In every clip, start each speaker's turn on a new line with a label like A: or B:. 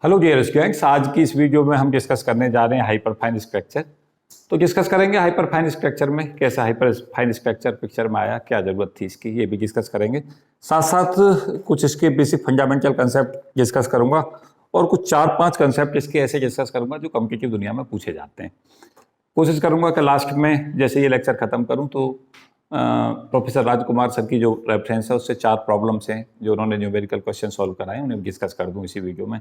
A: Hello dear students, आज की इस वीडियो में हम डिस्कस करने जा रहे हैं हाइपरफाइन स्ट्रक्चर। तो डिस्कस करेंगे हाइपरफाइन स्ट्रक्चर में कैसा हाइपरफाइन स्ट्रक्चर पिक्चर में आया, क्या ज़रूरत थी इसकी, ये भी डिस्कस करेंगे। साथ साथ कुछ इसके बेसिक फंडामेंटल कंसेप्ट डिस्कस करूंगा और कुछ 4-5 कंसेप्ट इसके ऐसे डिस्कस करूंगा जो कॉम्पिटिटिव दुनिया में पूछे जाते हैं। कोशिश करूंगा कि लास्ट में जैसे ये लेक्चर ख़त्म करूँ तो प्रोफेसर राजकुमार सर की जो रेफरेंस है उससे 4 प्रॉब्लम्स हैं जो उन्होंने न्यूमेरिकल क्वेश्चन सॉल्व कराए, उन्हें डिस्कस कर दूँ इसी वीडियो में,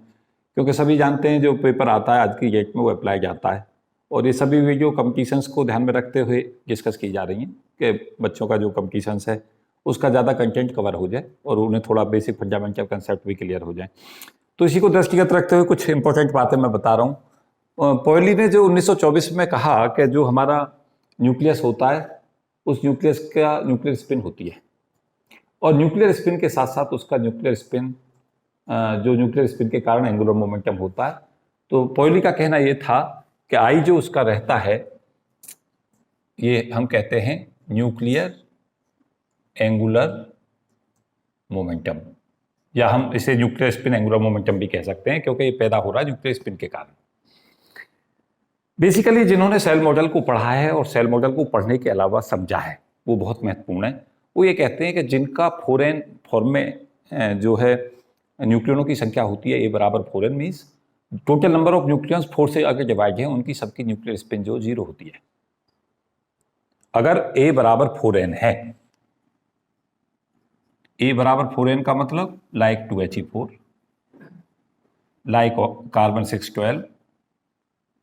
A: क्योंकि सभी जानते हैं जो पेपर आता है आज की डेट में वो अप्लाई जाता है। और ये सभी वीडियो कंपटीशंस को ध्यान में रखते हुए डिस्कस की जा रही हैं कि बच्चों का जो कंपटीशंस है उसका ज़्यादा कंटेंट कवर हो जाए और उन्हें थोड़ा बेसिक फंडामेंटल कंसेप्ट भी क्लियर हो जाए। तो इसी को दृष्टिगत रखते हुए कुछ इंपॉर्टेंट बातें मैं बता रहा हूँ। पॉयली ने जो 1924 में कहा कि जो हमारा न्यूक्लियस होता है उस न्यूक्लियस का न्यूक्लियर स्पिन होती है और न्यूक्लियर स्पिन के साथ साथ उसका न्यूक्लियर स्पिन जो न्यूक्लियर स्पिन के कारण एंगुलर मोमेंटम होता है। तो पॉयली का कहना यह था कि आई जो उसका रहता है ये हम कहते हैं न्यूक्लियर एंगुलर मोमेंटम, या हम इसे न्यूक्लियर स्पिन एंगुलर मोमेंटम भी कह सकते हैं क्योंकि ये पैदा हो रहा है न्यूक्लियर स्पिन के कारण। बेसिकली जिन्होंने सेल मॉडल को पढ़ा है और सेल मॉडल को पढ़ने के अलावा समझा है वो बहुत महत्वपूर्ण है। वो ये कहते हैं कि जिनका फॉर्म में जो है न्यूक्लियनों की संख्या होती है ए बराबर 4n, means total number of nucleons 4 से अगर डिवाइड है उनकी सबकी न्यूक्लियर स्पिन जो 0 होती है। अगर ए बराबर 4n है, ए बराबर 4n का मतलब like 2He4, like carbon 612,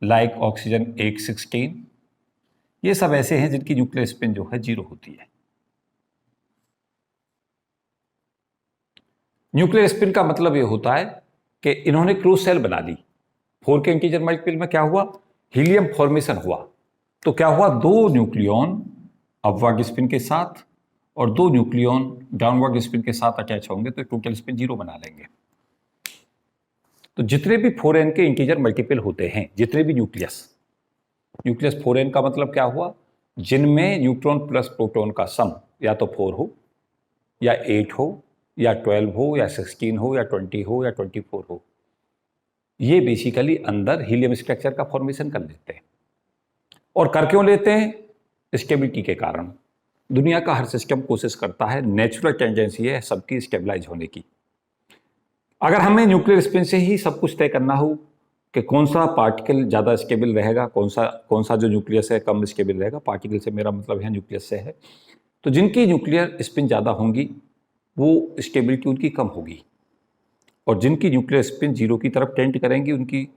A: like oxygen 816, ये सब ऐसे हैं जिनकी न्यूक्लियर स्पिन जो है 0 होती है। न्यूक्लियर स्पिन का मतलब ये होता है कि इन्होंने क्लोज सेल बना ली। 4 के इंटीजर मल्टीपल में क्या हुआ, हीलियम फॉर्मेशन हुआ। तो क्या हुआ, 2 न्यूक्लियॉन अपवर्ड स्पिन के साथ और 2 न्यूक्लियॉन डाउनवर्ड स्पिन के साथ अटैच होंगे तो टोटल स्पिन 0 बना लेंगे। तो जितने भी 4n के इंटीजर मल्टीपल होते हैं, जितने भी न्यूक्लियस 4n का मतलब क्या हुआ, जिनमें न्यूट्रॉन प्लस प्रोटॉन का सम या तो 4 हो या 8 हो या 12 हो या 16 हो या 20 हो या 24 हो, ये बेसिकली अंदर हीलियम स्ट्रक्चर का फॉर्मेशन कर लेते हैं। और कर क्यों लेते हैं, स्टेबिलिटी के कारण। दुनिया का हर सिस्टम कोशिश करता है, नेचुरल टेंडेंसी है सबकी स्टेबलाइज होने की। अगर हमें न्यूक्लियर स्पिन से ही सब कुछ तय करना हो कि कौन सा पार्टिकल ज़्यादा स्टेबल रहेगा, कौन सा जो न्यूक्लियस है कम स्टेबल रहेगा, पार्टिकल से मेरा मतलब है न्यूक्लियस से है, तो जिनकी न्यूक्लियर स्पिन ज़्यादा होंगी वो स्टेबिलिटी उनकी कम होगी और जिनकी न्यूक्लियर स्पिन 0 की तरफ टेंड करेंगी उनकी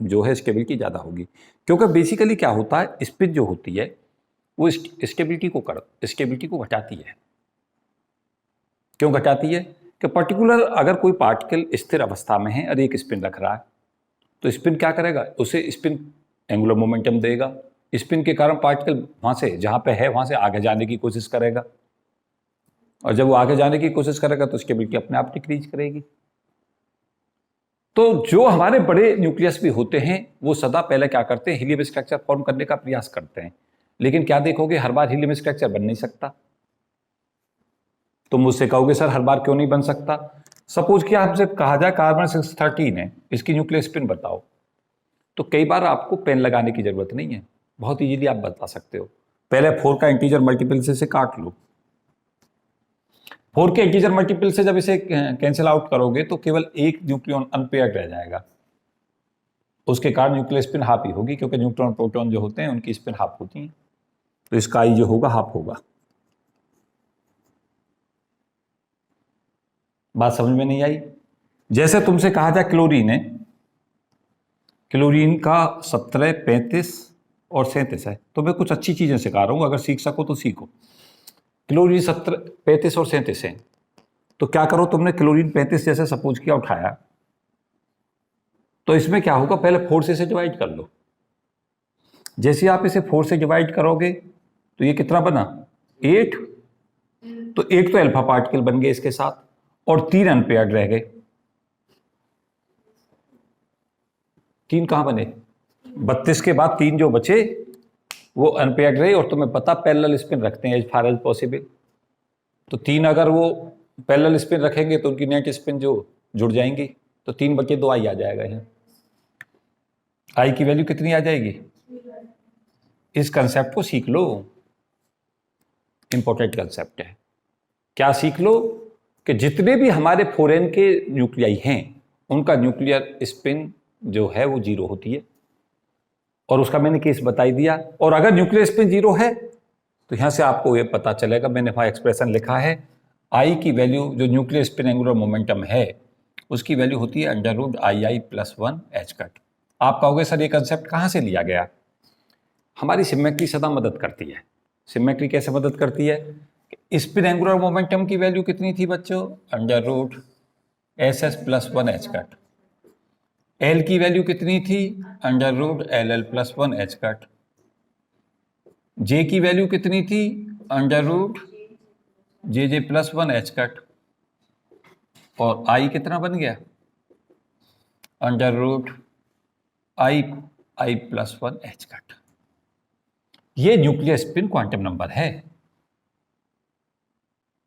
A: जो है स्टेबिलिटी ज़्यादा होगी। क्योंकि बेसिकली क्या होता है, स्पिन जो होती है वो स्टेबिलिटी को घटाती है। क्यों घटाती है कि पर्टिकुलर अगर कोई पार्टिकल स्थिर अवस्था में है और एक स्पिन रख रहा है तो स्पिन क्या करेगा, उसे स्पिन एंगुलर मोमेंटम देगा। स्पिन के कारण पार्टिकल वहाँ से जहाँ पे है वहाँ से आगे जाने की कोशिश करेगा और जब वो आगे जाने की कोशिश करेगा तो स्टेबिलिटी अपने आप डिक्रीज करेगी। तो जो हमारे बड़े न्यूक्लियस भी होते हैं वो सदा पहले क्या करते हैं, हीलियम स्ट्रक्चर फॉर्म करने का प्रयास करते हैं, लेकिन क्या देखोगे हर बार हीलियम स्ट्रक्चर बन नहीं सकता। तुम मुझसे कहोगे सर हर बार क्यों नहीं बन सकता। सपोज कि आपसे कहा जाए कार्बन 613 है, इसकी न्यूक्लियर स्पिन बताओ, तो कई बार आपको पेन लगाने की जरूरत नहीं है, बहुत इजीली आप बता सकते हो। पहले 4 का इंटीजर मल्टीपल से काट लो, 4 के इंटीजर मल्टीपल से जब इसे कैंसिल आउट करोगे तो केवल एक न्यूक्लियन अनपेयर्ड रह जाएगा, उसके कारण न्यूक्लियर स्पिन हाफ ही होगी क्योंकि न्यूट्रॉन प्रोटॉन जो होते हैं उनकी स्पिन हाफ होती है, तो इसका आई जो होगा हाफ होगा। बात समझ में नहीं आई। जैसे तुमसे कहा जाए क्लोरीन है, क्लोरीन का 17, 35 और 37 है, तो मैं कुछ अच्छी चीजें सिखा रहा हूं, अगर सीख सको तो सीखो। क्लोरीन 17, 35 और 37 है, तो क्या करो, तुमने क्लोरीन 35 जैसे सपोज किया उठाया, तो इसमें क्या होगा, पहले 4 से इसे डिवाइड कर लो। जैसे आप इसे 4 से डिवाइड करोगे तो ये कितना बना, 8, तो एक तो अल्फा पार्टिकल बन गए इसके साथ और 3 अनपेयर्ड रह गए। 3 कहां बने, 32 के बाद 3 जो बचे वो अनपेयर्ड रहे और तुम्हें पता पैरेलल स्पिन रखते हैं एज फार एज पॉसिबल, तो 3 अगर वो पैरेलल स्पिन रखेंगे तो उनकी नेट स्पिन जो जुड़ जाएंगी तो 3/2 आई आ जाएगा यहाँ। आई की वैल्यू कितनी आ जाएगी? इस कंसेप्ट को सीख लो, इंपॉर्टेंट कंसेप्ट है। क्या सीख लो? कि जितने भी हमारे फॉरेन के न्यूक्लियाई हैं उनका न्यूक्लियर स्पिन जो है वो 0 होती है, और उसका मैंने केस बता ही दिया। और अगर न्यूक्लियर स्पिन 0 है तो यहां से आपको ये पता चलेगा, मैंने वहां एक्सप्रेशन लिखा है, आई की वैल्यू जो न्यूक्लियर स्पिन एंगुलर मोमेंटम है उसकी वैल्यू होती है √II + 1 h कट। आप कहोगे सर ये कंसेप्ट कहां से लिया गया? हमारी सिमेट्री सदा मदद करती है। सिमेट्री कैसे मदद करती है? स्पिन एंगुलर मोमेंटम की वैल्यू कितनी थी बच्चों? √SS + 1 h cut. एल की वैल्यू कितनी थी? √LL + 1 h cut. जे की वैल्यू कितनी थी? √JJ + 1 h cut. और आई कितना बन गया? √II + 1 h cut. ये न्यूक्लियर स्पिन क्वांटम नंबर है।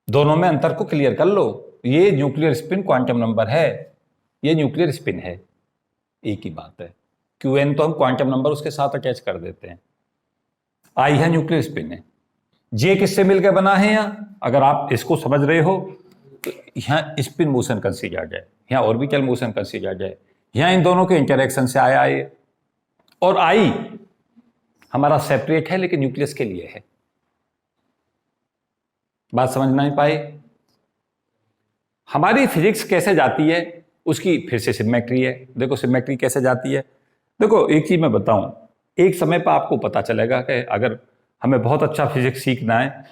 A: दोनों में अंतर को क्लियर कर लो। ये न्यूक्लियर स्पिन क्वांटम नंबर है, ये न्यूक्लियर स्पिन है, एक ही बात है। Qn तो हम क्वांटम नंबर उसके साथ अटैच कर देते हैं। आई है न्यूक्लियर स्पिन है। जे किससे मिलकर बना है? यहाँ अगर आप इसको समझ रहे हो तो यहाँ स्पिन मोशन कंसीडर्ड है, यहाँ ऑर्बिटल मोशन कंसीडर्ड है, यहाँ इन दोनों के इंटरेक्शन से आया है। और आई हमारा सेपरेट है लेकिन न्यूक्लियस के लिए है। बात समझ नहीं पाए? हमारी फिजिक्स कैसे जाती है उसकी फिर से सिमेट्री है। देखो सिमेट्री कैसे जाती है। देखो एक चीज मैं बताऊं, एक समय पर आपको पता चलेगा कि अगर हमें बहुत अच्छा फिजिक्स सीखना है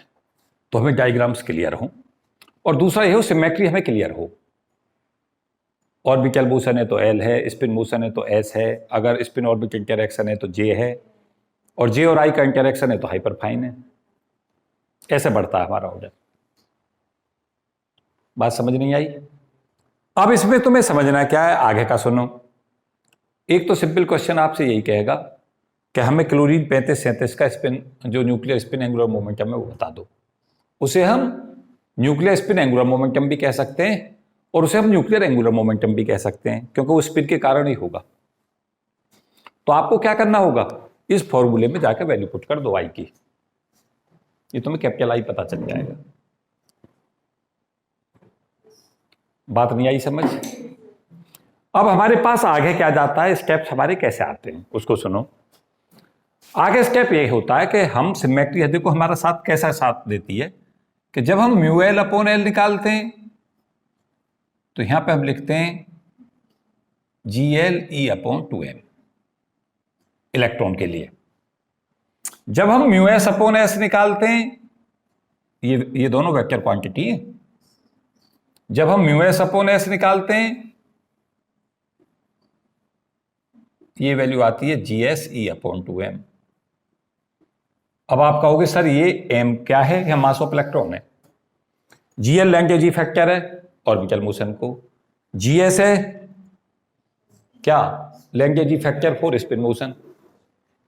A: तो हमें डायग्राम्स क्लियर हो, और दूसरा ये हो सिमेट्री हमें क्लियर हो। ऑर्बिटल मोशन है तो एल है, स्पिन मोशन है तो एस है, अगर स्पिन ऑर्बिट इंटरेक्शन है तो जे है, और जे और आई का इंटरेक्शन है तो हाइपरफाइन है। ऐसे बढ़ता है हमारा ऑर्डर। बात समझ नहीं आई? अब इसमें तुम्हें समझना क्या है, आगे का सुनो। एक तो सिंपल क्वेश्चन आपसे यही कहेगा कि हमें क्लोरीन 3537 का स्पिन जो न्यूक्लियर स्पिन एंगुलर मोमेंटम है वो बता दो। उसे हम न्यूक्लियर स्पिन एंगुलर मोमेंटम भी कह सकते हैं और उसे हम न्यूक्लियर एंगुलर मोमेंटम भी कह सकते हैं, क्योंकि वो स्पिन के कारण ही होगा। तो आपको क्या करना होगा, इस फॉर्मूले में जाकर वैल्यू पुट कर दो आई की, ये तुम्हें कैपिटल आई पता चल जाएगा। बात नहीं आई समझ? अब हमारे पास आगे क्या जाता है, स्टेप्स हमारे कैसे आते हैं उसको सुनो। आगे स्टेप ये होता है कि हम सिमेट्री हद को हमारा साथ कैसा साथ देती है कि जब हम μL/L निकालते हैं तो यहां पे हम लिखते हैं GLE/2m इलेक्ट्रॉन के लिए। जब हम μS/S निकालते हैं, ये दोनों वेक्टर क्वांटिटी है, जब हम μS/S निकालते हैं ये वैल्यू आती है GSE/2m। अब आप कहोगे सर ये m क्या है? यह मास ऑफ इलेक्ट्रॉन है। GL लैंगेज फैक्टर है ऑर्बिटल मोशन को, GS है क्या? Lande factor for spin motion,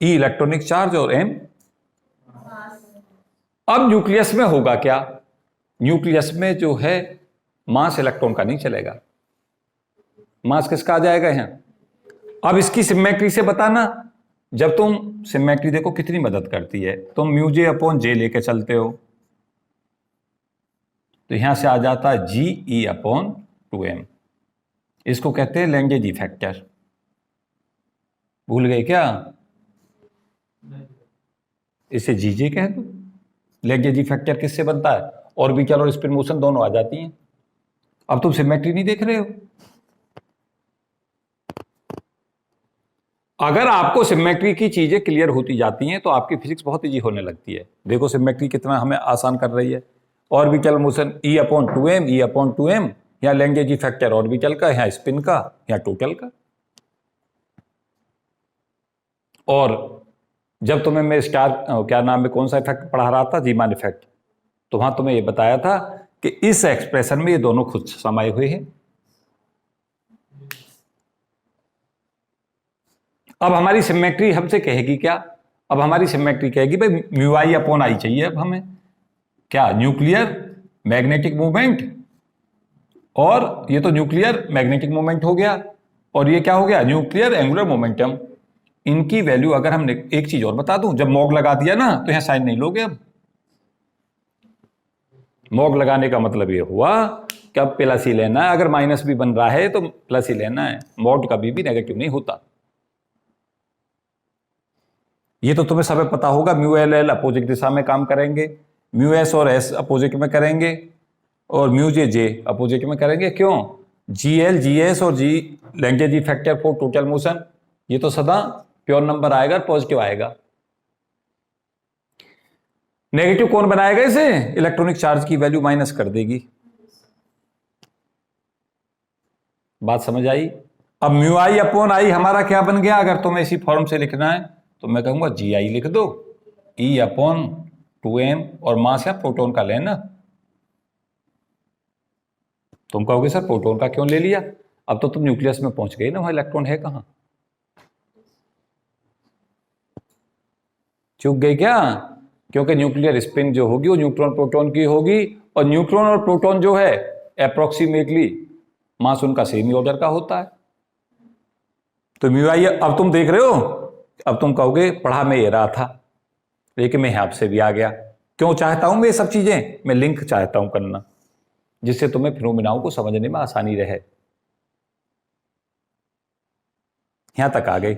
A: E electronic charge और m। अब न्यूक्लियस में होगा क्या? न्यूक्लियस में जो है मास इलेक्ट्रॉन का नहीं चलेगा, मास किसका आ जाएगा यहां। अब इसकी सिमेट्री से बताना, जब तुम सिमेट्री देखो कितनी मदद करती है, तुम μJ/J लेके चलते हो तो यहां से आ जाता है GE/2m। इसको कहते हैं लैंगेज फैक्टर। भूल गए क्या? इसे जीजे कह दो। लैंगेज फैक्टर किससे बनता है? ऑर्बिटल और स्पिन मोशन दोनों आ जाती हैं। अब तुम सिमेट्री नहीं देख रहे हो। अगर आपको सिमेट्री की चीजें क्लियर होती जाती हैं तो आपकी फिजिक्स बहुत इजी होने लगती है। देखो सिमेट्री कितना हमें आसान कर रही है। ऑर्बिटल मोशन E/2m या लैंगेज फैक्टर ऑर्बिटल का, या स्पिन का, या टोटल का। और जब तुम्हें मैं स्टार क्या नाम है कौन सा इफेक्ट पढ़ा रहा था, जीमान इफेक्ट, तो वहां तुम्हें यह बताया था कि इस एक्सप्रेशन में ये दोनों खुद समाये हुए हैं। अब हमारी सिमेट्री हमसे कहेगी क्या? अब हमारी सिमेट्री कहेगी भाई μI/I चाहिए। अब हमें क्या? न्यूक्लियर मैग्नेटिक मूवमेंट और ये तो न्यूक्लियर मैग्नेटिक मोमेंट हो गया, और ये क्या हो गया, न्यूक्लियर एंगुलर मोमेंटम। इनकी वैल्यू अगर हमने, एक चीज और बता दूं, जब मॉग लगा दिया ना तो यहां साइन नहीं लोगे। अब मॉग लगाने का मतलब ये हुआ कि अब प्लस ही लेना है, अगर माइनस भी बन रहा है तो प्लस ही लेना है, मॉड कभी भी नेगेटिव नहीं होता। ये तो तुम्हें सब पता होगा, म्यू एल एल अपोजिट दिशा में काम करेंगे, म्यू एस और एस अपोजिट में करेंगे, और म्यू जे जे अपोजिट में करेंगे। क्यों? जी एल जी एस और जी लैंगेज फैक्टर फॉर टोटल मोशन, ये तो सदा प्योर नंबर आएगा, पॉजिटिव आएगा। नेगेटिव कौन बनाएगा इसे? इलेक्ट्रॉनिक चार्ज की वैल्यू माइनस कर देगी। बात समझ आई? अब म्यू आई अपॉन आई हमारा क्या बन गया? अगर तुम्हें इसी फॉर्म से लिखना है तो मैं कहूंगा जी आई लिख दो, ई अपॉन 2m, और मास है प्रोटॉन का लेना। तुम कहोगे सर प्रोटॉन का क्यों ले लिया? अब तो तुम न्यूक्लियस में पहुंच गए ना, वहां इलेक्ट्रॉन है कहां? चूक गए क्या? क्योंकि न्यूक्लियर स्पिन जो होगी वो न्यूट्रॉन प्रोटॉन की होगी, और न्यूट्रॉन और प्रोटॉन जो है अप्रोक्सीमेटली मास उनका सेम ही ऑर्डर का होता है। तो म्यू आई, अब तुम देख रहे हो, अब तुम कहोगे पढ़ा मैं ये रहा था, लेकिन मैं यहां से भी आ गया। क्यों चाहता हूं मैं ये सब चीजें? मैं लिंक चाहता हूं करना, जिससे तुम्हें फिनोमिनाओं को समझने में आसानी रहे। यहां तक आ गए।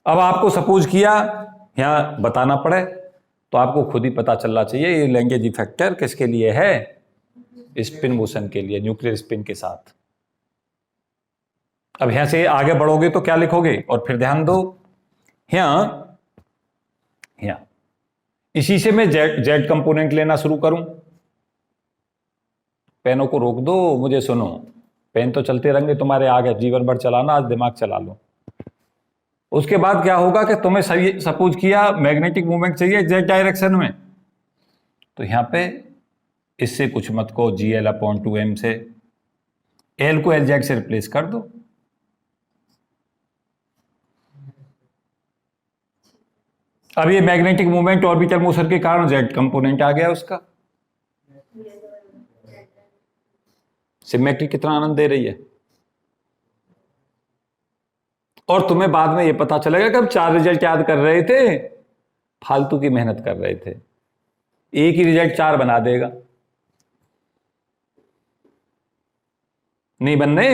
A: अब आपको सपोज किया यहां बताना पड़े तो आपको खुद ही पता चलना चाहिए ये लैंगेज फैक्टर किसके लिए है? स्पिन मोशन के लिए, न्यूक्लियर स्पिन के साथ। अब यहां से आगे बढ़ोगे तो क्या लिखोगे? और फिर ध्यान दो, यहां यहां इसी से मैं जेड जेड कंपोनेंट लेना शुरू करूं। पेनों को रोक दो, मुझे सुनो। पेन तो चलते रहेंगे तुम्हारे आगे, जीवन भर चलाना, आज दिमाग चला लो। उसके बाद क्या होगा कि तुम्हें सपोज किया मैग्नेटिक मूवमेंट चाहिए जेड डायरेक्शन में, तो यहां पे इससे कुछ मत को, जी एल अपॉन 2m से एल को एल जेड से रिप्लेस कर दो। अब ये मैग्नेटिक मूवमेंट ऑर्बिटल मोशन के कारण जेड कंपोनेंट आ गया उसका। सिमेट्री कितना आनंद दे रही है। और तुम्हें बाद में ये पता चलेगा कि हम 4 रिजल्ट याद कर रहे थे, फालतू की मेहनत कर रहे थे। एक ही रिजल्ट 4 बना देगा। नहीं बनने?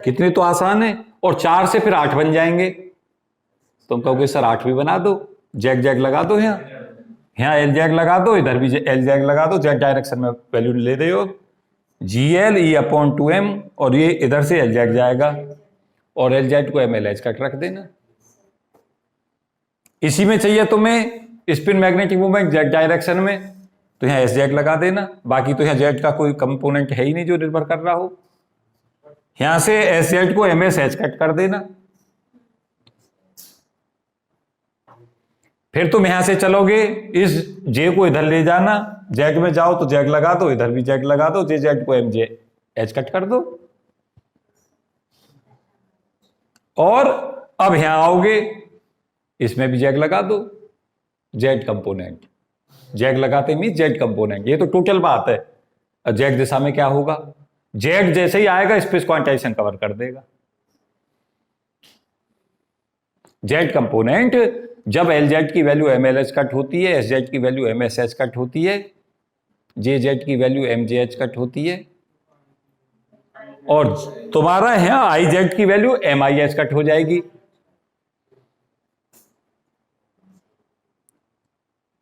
A: कितने तो आसान है। और 4 से फिर 8 बन जाएंगे। तुम कहोगे सर 8 भी बना दो, जैग जैग लगा दो, यहां एल जैग लगा दो, इधर भी एल जैग लगा दो, जेड डायरेक्शन में वैल्यू ले रहे हो, G L E upon 2m, और ये इधर से एल जैग जाएगा, और एल जेड को एम एल एच कट रख देना। इसी में चाहिए तुम्हें spin magnetic movement Z direction में, तो यहां एस जेड लगा देना। बाकी तो यहां जेड का कोई कंपोनेंट है ही नहीं जो निर्भर कर रहा हो। यहां से एस जेड को एम एस एच कट कर देना। फिर तुम यहां से चलोगे, इस जे को इधर ले जाना, जेड में जाओ तो जेड लगा दो, इधर भी जेड लगा दो, जे जेड को एम जे एच कट कर दो। और अब यहां आओगे, इसमें भी जेड लगा दो, जेड कंपोनेंट। जेड लगाते मीन जेड कंपोनेंट, ये तो टोटल बात है। जेड दिशा में क्या होगा? जेड जैसे ही आएगा स्पेस क्वांटाइजेशन कवर कर देगा। जेड कंपोनेंट जब एल जेड की value M L H cut होती है, एस जेड की value M S H cut होती है, जे जेड की value M J H cut होती है, और तुम्हारा यहां आई जेड की value M I H cut हो जाएगी।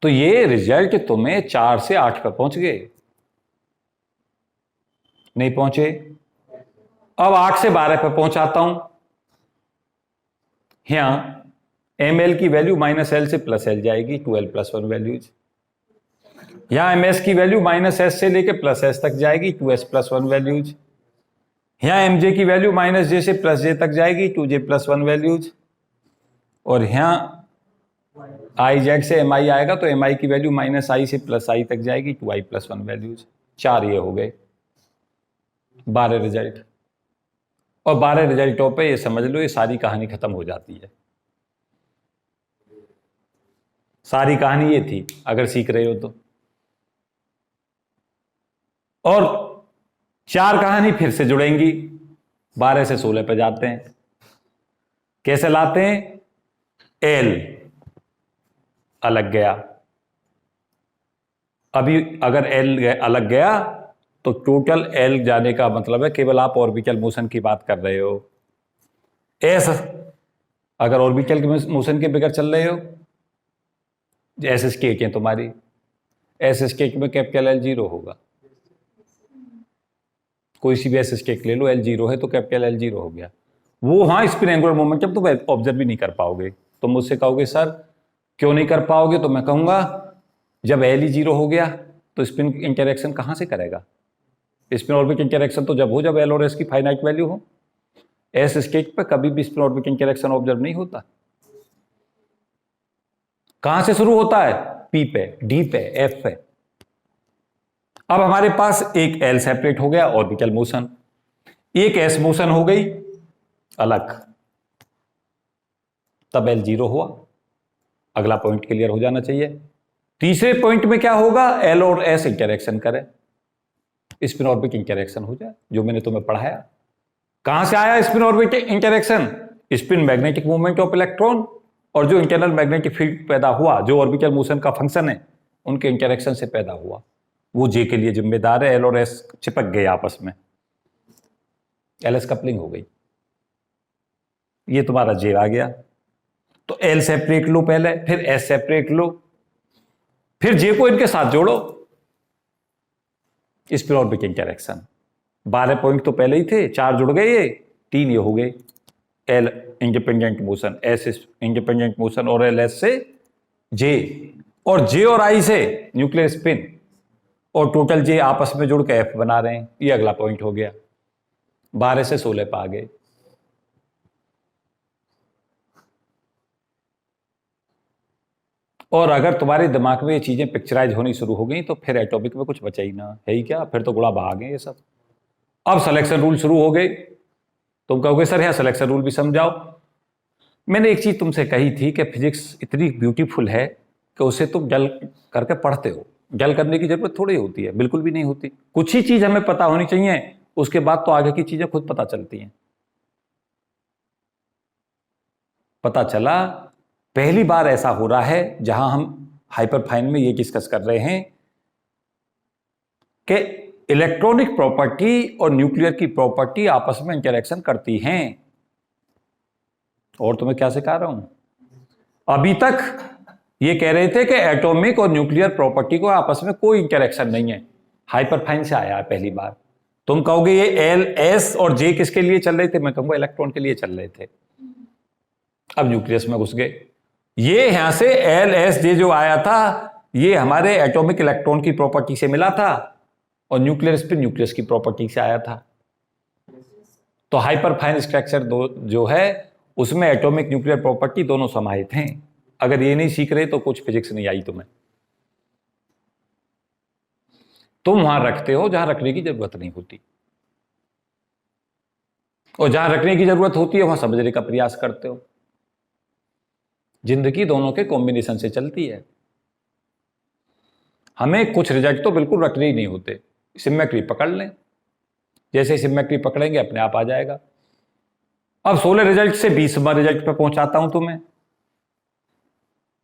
A: तो ये रिजल्ट तुम्हें 4 से 8 पर पहुंच गए। नहीं पहुंचे? अब 8 से 12 पर पहुंचाता हूं। यहां एम एल की वैल्यू माइनस एल से प्लस एल जाएगी, 2l प्लस 1 वैल्यूज। यहां एम एस की वैल्यू माइनस एस से लेकर प्लस एस तक जाएगी, 2s प्लस 1 वैल्यूज। यहां एम जे की वैल्यू माइनस जे से प्लस जे तक जाएगी, 2j प्लस 1 वैल्यूज। और यहां आई जेड से एम आई आएगा तो एम आई की वैल्यू माइनस आई से प्लस आई तक जाएगी, 2i प्लस 1 वैल्यूज। 4 ये हो गए 12 रिजल्ट। और 12 रिजल्टों पे ये समझ लो ये सारी कहानी खत्म हो जाती है। सारी कहानी ये थी, अगर सीख रहे हो तो। और चार कहानी फिर से जुड़ेंगी, 12 से 16 पे जाते हैं। कैसे लाते हैं? एल अलग गया, अभी अगर एल अलग गया तो टोटल एल जाने का मतलब है केवल आप ऑर्बिटल मोशन की बात कर रहे हो। एस अगर ऑर्बिटल के मोशन के बगैर चल रहे हो, एस स्केट है तुम्हारी, एस स्केट में कैपिटल एल 0 होगा। कोई सी भी एस स्केट ले लो, एल 0 है तो कैपिटल एल 0 हो गया। वो हाँ स्पिन एंगुलर मोमेंटम तुम ऑब्जर्व भी नहीं कर पाओगे। तुम मुझसे कहोगे सर क्यों नहीं कर पाओगे, तो मैं कहूंगा जब एल ही 0 हो गया तो स्पिन इंटरेक्शन कहां से करेगा? स्पिन ऑर्बिट इंटरेक्शन तो जब हो जब एल और एस की फाइनाइट वैल्यू हो। एस स्केट पे कभी भी स्पिन ऑर्बिट इंटरेक्शन ऑब्जर्व नहीं होता। कहां से शुरू होता है? पी पे, डी पे, एफ पे। अब हमारे पास एक एल सेपरेट हो गया ऑर्बिटल मोशन, एक एस मोशन हो गई अलग, तब एल 0 हुआ। अगला पॉइंट क्लियर हो जाना चाहिए। तीसरे पॉइंट में क्या होगा? एल और एस इंटरेक्शन करें, स्पिन ऑर्बिट इंटरेक्शन हो जाए, जो मैंने तुम्हें पढ़ाया। कहां से आया spin orbit interaction? Spin magnetic movement of electron और जो इंटरनल मैग्नेटिक फील्ड पैदा हुआ, जो ऑर्बिटल मोशन का फंक्शन है, उनके इंटरेक्शन से पैदा हुआ। वो जे के लिए जिम्मेदार है। एल और एस चिपक गए आपस में, एल एस कपलिंग हो गई, ये तुम्हारा जे आ गया। तो एल सेपरेट लो पहले, फिर एस सेपरेट लो, फिर जे को इनके साथ जोड़ो, स्पिन ऑर्बिट इंटरेक्शन। 12 पॉइंट तो पहले ही थे, 4 जुड़ गए, ये 3 ये हो गए। L independent motion, S independent motion और एल एस से जे, और जे और आई से न्यूक्लियर स्पिन, और टोटल जे आपस में जुड़ के एफ बना रहे हैं। ये अगला पॉइंट हो गया। 12 से 16 पे आ गए। और अगर तुम्हारे दिमाग में ये चीजें पिक्चराइज होनी शुरू हो गई तो फिर एटॉमिक में कुछ बचा ही ना है ही क्या, फिर तो गुड़ा बहा गए ये सब। अब सिलेक्शन रूल शुरू हो गए। तुम कहोगे सर यहां सिलेक्शन रूल भी समझाओ। मैंने एक चीज तुमसे कही थी कि फिजिक्स इतनी ब्यूटीफुल है कि उसे तुम जल करके पढ़ते हो। जल करने की जरूरत थोड़ी होती है, बिल्कुल भी नहीं होती। कुछ ही चीज हमें पता होनी चाहिए, उसके बाद तो आगे की चीजें खुद पता चलती हैं। पता चला पहली बार ऐसा हो रहा है जहां हम हाइपरफाइन में ये डिस्कस कर रहे हैं कि इलेक्ट्रॉनिक प्रॉपर्टी और न्यूक्लियर की प्रॉपर्टी आपस में इंटरेक्शन करती हैं। और तुम्हें क्या सिखा रहा हूं? अभी तक ये कह रहे थे कि एटॉमिक और न्यूक्लियर प्रॉपर्टी को आपस में कोई इंटरेक्शन नहीं है। हाइपरफाइन से आया है पहली बार। तुम कहोगे ये एल एस और जे किसके लिए चल रहे थे? मैं कहूंगा इलेक्ट्रॉन के लिए चल रहे थे। अब न्यूक्लियस में घुस गए। ये यहां से एल एस जे जो आया था, ये हमारे एटॉमिक इलेक्ट्रॉन की प्रॉपर्टी से मिला था, और न्यूक्लियर स्पिन न्यूक्लियस की प्रॉपर्टी से आया था। तो हाइपरफाइन स्ट्रक्चर जो है उसमें एटॉमिक न्यूक्लियर प्रॉपर्टी दोनों समाहित हैं। अगर ये नहीं सीख रहे तो कुछ फिजिक्स नहीं आई तुम्हें। तुम वहां रखते हो जहां रखने की जरूरत नहीं होती, और जहां रखने की जरूरत होती है वहां समझने का प्रयास करते हो। जिंदगी दोनों के कॉम्बिनेशन से चलती है। हमें कुछ रिजल्ट तो बिल्कुल रखने ही नहीं होते। सिमेट्री पकड़ लें, जैसे सिमेट्री पकड़ेंगे अपने आप आ जाएगा। अब 16 रिजल्ट से 20वां रिजल्ट पे पहुंचाता हूं तुम्हें।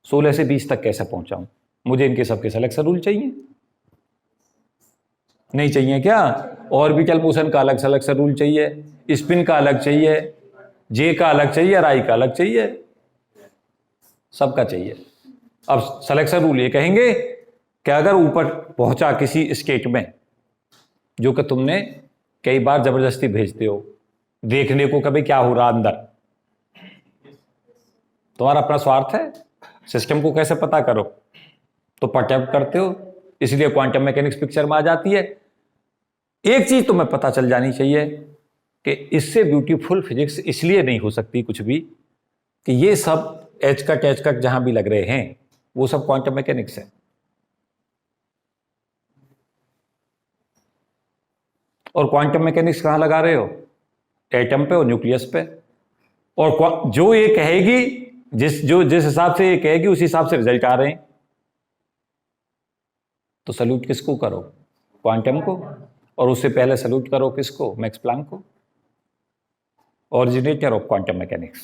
A: 16 से 20 तक कैसे पहुंचाऊं? मुझे इनके सबके सिलेक्शन रूल चाहिए। नहीं चाहिए क्या? ऑर्बिटल मोशन का अलग सिलेक्शन रूल चाहिए, स्पिन का अलग चाहिए, जे का अलग चाहिए, और आई का अलग चाहिए, सबका चाहिए। अब सिलेक्शन रूल ये कहेंगे कि अगर ऊपर पहुंचा किसी स्टेट में, जो कि तुमने कई बार जबरदस्ती भेजते हो देखने को कभी क्या हो रहा अंदर, तुम्हारा अपना स्वार्थ है, सिस्टम को कैसे पता करो, तो परटर्ब करते हो, इसलिए क्वांटम मैकेनिक्स पिक्चर में आ जाती है। एक चीज तुम्हें पता चल जानी चाहिए कि इससे ब्यूटीफुल फिजिक्स इसलिए नहीं हो सकती कुछ भी कि ये सब एच कट जहां भी लग रहे हैं वो सब क्वांटम मैकेनिक्स है। और क्वांटम मैकेनिक्स कहां लगा रहे हो? एटम पे और न्यूक्लियस पे। और जो ये कहेगी, जिस हिसाब से ये कहेगी उस हिसाब से रिजल्ट आ रहे हैं। तो सल्यूट किसको करो? क्वांटम को। और उससे पहले सल्यूट करो किसको? मैक्स प्लैंक को, originator of quantum mechanics,